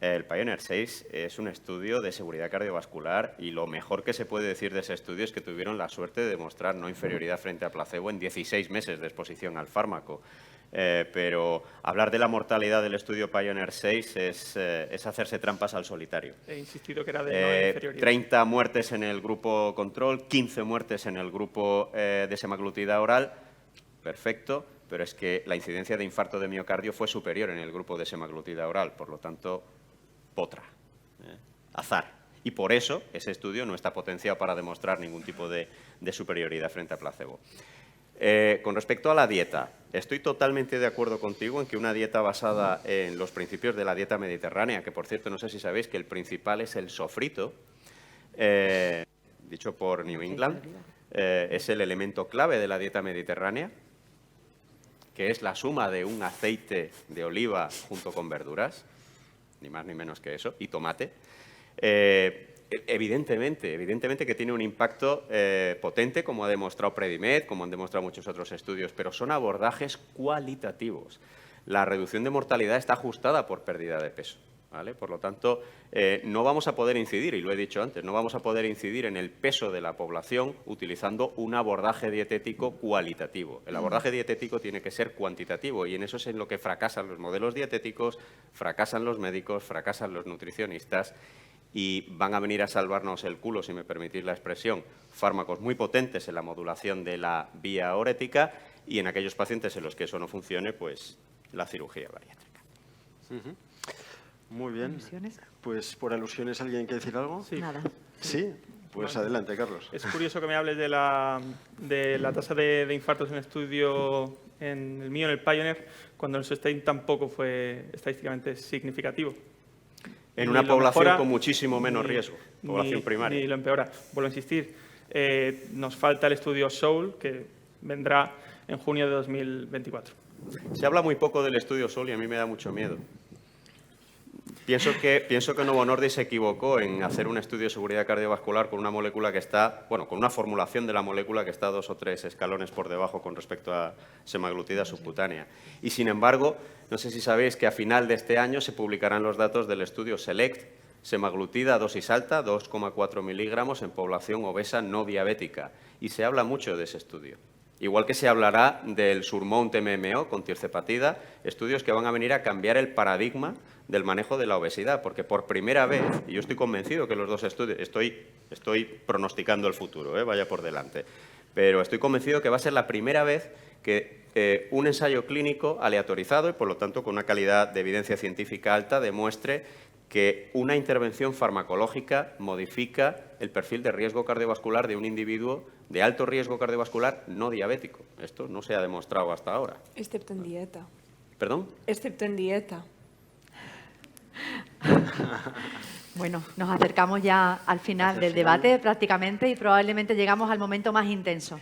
El Pioneer 6 es un estudio de seguridad cardiovascular y lo mejor que se puede decir de ese estudio es que tuvieron la suerte de demostrar no inferioridad frente a placebo en 16 meses de exposición al fármaco. Pero hablar de la mortalidad del estudio Pioneer 6 es hacerse trampas al solitario. He insistido que era de no inferioridad. 30 muertes en el grupo control, 15 muertes en el grupo de semaglutida oral. Perfecto, pero es que la incidencia de infarto de miocardio fue superior en el grupo de semaglutida oral, por lo tanto, potra, azar. Y por eso ese estudio no está potenciado para demostrar ningún tipo de superioridad frente a placebo. Con respecto a la dieta, estoy totalmente de acuerdo contigo en que una dieta basada en los principios de la dieta mediterránea, que por cierto no sé si sabéis que el principal es el sofrito, dicho por New England, es el elemento clave de la dieta mediterránea, que es la suma de un aceite de oliva junto con verduras, ni más ni menos que eso, y tomate. Evidentemente que tiene un impacto potente, como ha demostrado Predimed, como han demostrado muchos otros estudios, pero son abordajes cualitativos. La reducción de mortalidad está ajustada por pérdida de peso, ¿vale? Por lo tanto, no vamos a poder incidir, y lo he dicho antes, no vamos a poder incidir en el peso de la población utilizando un abordaje dietético cualitativo. El abordaje dietético tiene que ser cuantitativo y en eso es en lo que fracasan los modelos dietéticos, fracasan los médicos, fracasan los nutricionistas y van a venir a salvarnos el culo, si me permitís la expresión, fármacos muy potentes en la modulación de la vía urétrica y en aquellos pacientes en los que eso no funcione, pues la cirugía bariátrica. Muy bien. ¿Alusiones? Pues por alusiones, ¿alguien quiere decir algo? Sí. Nada. Sí, pues adelante, Carlos. Es curioso que me hables de la tasa de infartos en el estudio, en el mío, en el Pioneer, cuando el Sustain tampoco fue estadísticamente significativo. En una población con muchísimo menos riesgo, población primaria. Ni lo empeora. Vuelvo a insistir, nos falta el estudio SOUL, que vendrá en junio de 2024. Se habla muy poco del estudio SOUL y a mí me da mucho miedo. Pienso que Novo Nordisk se equivocó en hacer un estudio de seguridad cardiovascular con una molécula que está, bueno, con una formulación de la molécula que está 2 o 3 escalones por debajo con respecto a semaglutida subcutánea. Y sin embargo, no sé si sabéis que a final de este año se publicarán los datos del estudio SELECT, semaglutida dosis alta, 2,4 miligramos en población obesa no diabética. Y se habla mucho de ese estudio. Igual que se hablará del SURMOUNT-MMO con tirzepatida, estudios que van a venir a cambiar el paradigma del manejo de la obesidad, porque por primera vez, y yo estoy convencido que los dos estudios, estoy pronosticando el futuro, vaya por delante, pero estoy convencido que va a ser la primera vez que un ensayo clínico aleatorizado y por lo tanto con una calidad de evidencia científica alta demuestre que una intervención farmacológica modifica el perfil de riesgo cardiovascular de un individuo de alto riesgo cardiovascular no diabético. Esto no se ha demostrado hasta ahora. Excepto en dieta. ¿Perdón? Excepto en dieta. Bueno, nos acercamos ya al final del debate prácticamente y probablemente llegamos al momento más intenso.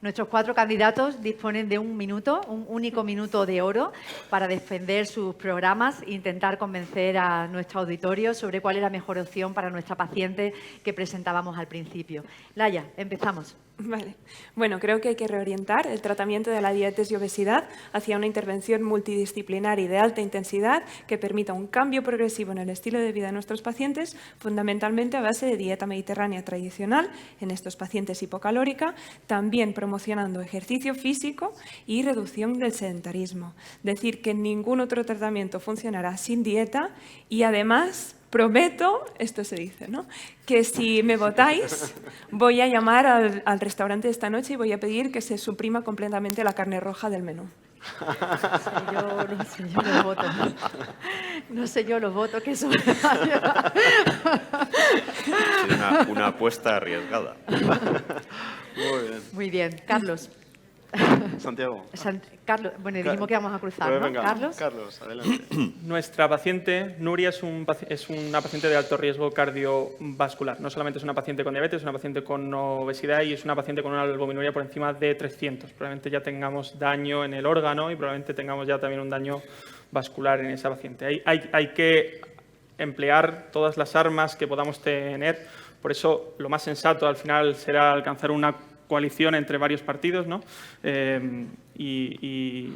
Nuestros 4 candidatos disponen de un minuto, un único minuto de oro para defender sus programas e intentar convencer a nuestro auditorio sobre cuál es la mejor opción para nuestra paciente que presentábamos al principio. Laia, empezamos. Vale. Bueno, creo que hay que reorientar el tratamiento de la diabetes y obesidad hacia una intervención multidisciplinar y de alta intensidad que permita un cambio progresivo en el estilo de vida de nuestros pacientes, fundamentalmente a base de dieta mediterránea tradicional en estos pacientes hipocalórica, también promocionando ejercicio físico y reducción del sedentarismo. Decir que ningún otro tratamiento funcionará sin dieta y además prometo, esto se dice, ¿no?, que si me votáis voy a llamar al restaurante esta noche y voy a pedir que se suprima completamente la carne roja del menú. No sé yo los votos. No sé yo los votos que son. Es una apuesta arriesgada. Muy bien. Muy bien. Carlos. Santiago. Carlos, bueno, dijimos que vamos a cruzar, Pues ¿no? venga, Carlos. adelante. Nuestra paciente, Nuria, es una paciente de alto riesgo cardiovascular. No solamente es una paciente con diabetes, es una paciente con obesidad y es una paciente con una albuminuria por encima de 300. Probablemente ya tengamos daño en el órgano y probablemente tengamos ya también un daño vascular en esa paciente. Hay que emplear todas las armas que podamos tener. Por eso, lo más sensato al final será alcanzar una coalición entre varios partidos, ¿no? Y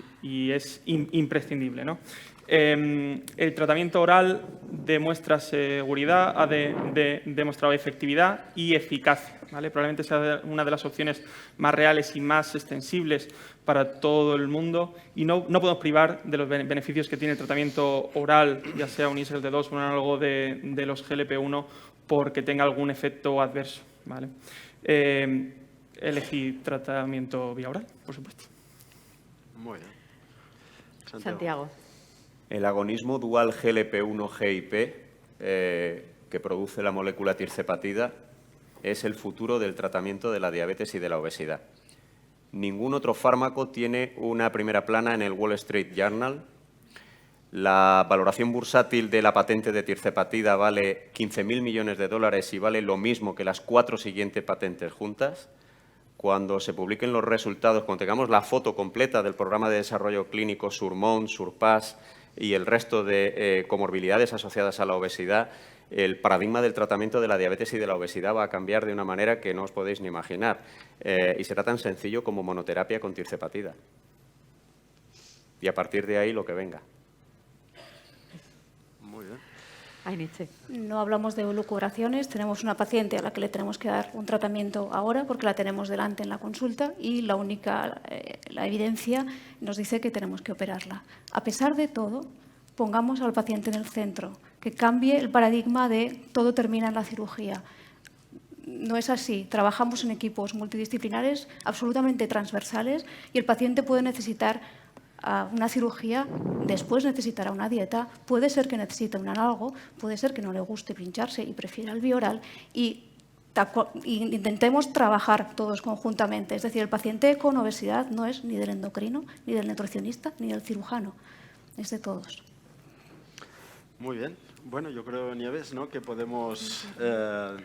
es imprescindible, ¿no? El tratamiento oral demuestra seguridad, ha demostrado efectividad y eficacia, ¿vale? Probablemente sea una de las opciones más reales y más extensibles para todo el mundo y no podemos privar de los beneficios que tiene el tratamiento oral, ya sea un SGLT2 o un análogo de los GLP-1, porque tenga algún efecto adverso, ¿vale? Elegí tratamiento vía oral, por supuesto. Muy bien. Santiago. El agonismo dual GLP-1-GIP que produce la molécula tirzepatida es el futuro del tratamiento de la diabetes y de la obesidad. Ningún otro fármaco tiene una primera plana en el Wall Street Journal. La valoración bursátil de la patente de tirzepatida vale 15.000 millones de dólares y vale lo mismo que las 4 siguientes patentes juntas. Cuando se publiquen los resultados, cuando tengamos la foto completa del programa de desarrollo clínico SURMOUNT, SURPASS y el resto de comorbilidades asociadas a la obesidad, el paradigma del tratamiento de la diabetes y de la obesidad va a cambiar de una manera que no os podéis ni imaginar. Y será tan sencillo como monoterapia con tirzepatida. Y a partir de ahí lo que venga. Muy bien. Ay, Nietzsche. No hablamos de elucubraciones, tenemos una paciente a la que le tenemos que dar un tratamiento ahora porque la tenemos delante en la consulta y la evidencia nos dice que tenemos que operarla. A pesar de todo, pongamos al paciente en el centro, que cambie el paradigma de todo termina en la cirugía. No es así. Trabajamos en equipos multidisciplinares absolutamente transversales y el paciente puede necesitar una cirugía, después necesitará una dieta, puede ser que necesite un análogo, puede ser que no le guste pincharse y prefiera el bioral y intentemos trabajar todos conjuntamente. Es decir, el paciente con obesidad no es ni del endocrino, ni del nutricionista, ni del cirujano, es de todos. Muy bien. Bueno, yo creo, Nieves, ¿no?, que podemos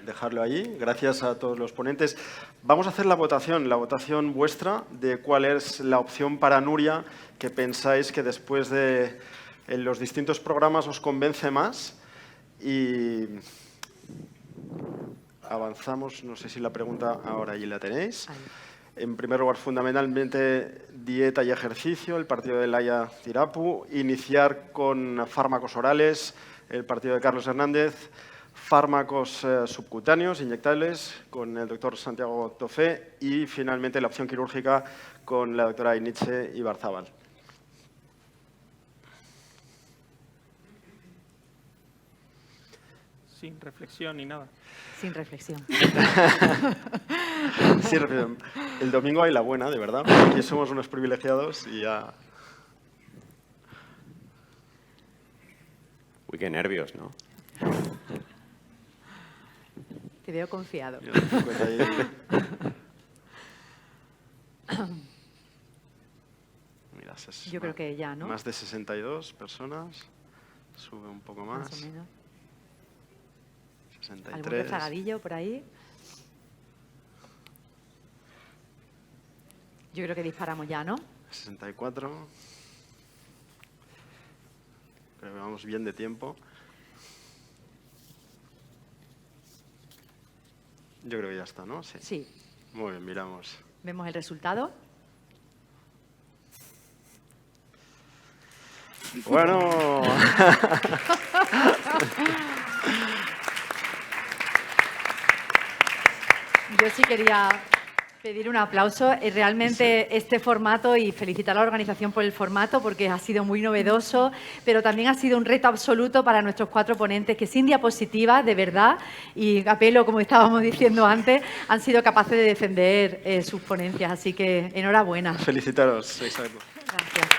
dejarlo allí. Gracias a todos los ponentes. Vamos a hacer la votación vuestra de cuál es la opción para Nuria que pensáis que después de los distintos programas os convence más. Y avanzamos. No sé si la pregunta ahora allí la tenéis. En primer lugar, fundamentalmente, dieta y ejercicio, el partido de Laia Tirapu. Iniciar con fármacos orales, el partido de Carlos Hernández. Fármacos subcutáneos, inyectables, con el doctor Santiago Tofé. Y, finalmente, la opción quirúrgica con la doctora Ainiche Ibarzábal. Sin reflexión ni nada. Sin reflexión. Sí, el domingo hay la buena, de verdad. Aquí somos unos privilegiados y ya... Uy, qué nervios, ¿no? Te veo confiado. Mira, Yo creo que ya, ¿no? Más de 62 personas. Sube un poco más. Más o menos. 63. ¿Algún rezagadillo por ahí? Yo creo que disparamos ya, ¿no? 64. Creo que vamos bien de tiempo. Yo creo que ya está, ¿no? Sí. Sí. Muy bien, miramos. Vemos el resultado. Bueno. Yo sí quería pedir un aplauso. Realmente este formato, y felicitar a la organización por el formato, porque ha sido muy novedoso, pero también ha sido un reto absoluto para nuestros 4 ponentes, que sin diapositivas, de verdad, y a pelo, como estábamos diciendo antes, han sido capaces de defender sus ponencias. Así que enhorabuena. Felicitaros, Isabel. Gracias.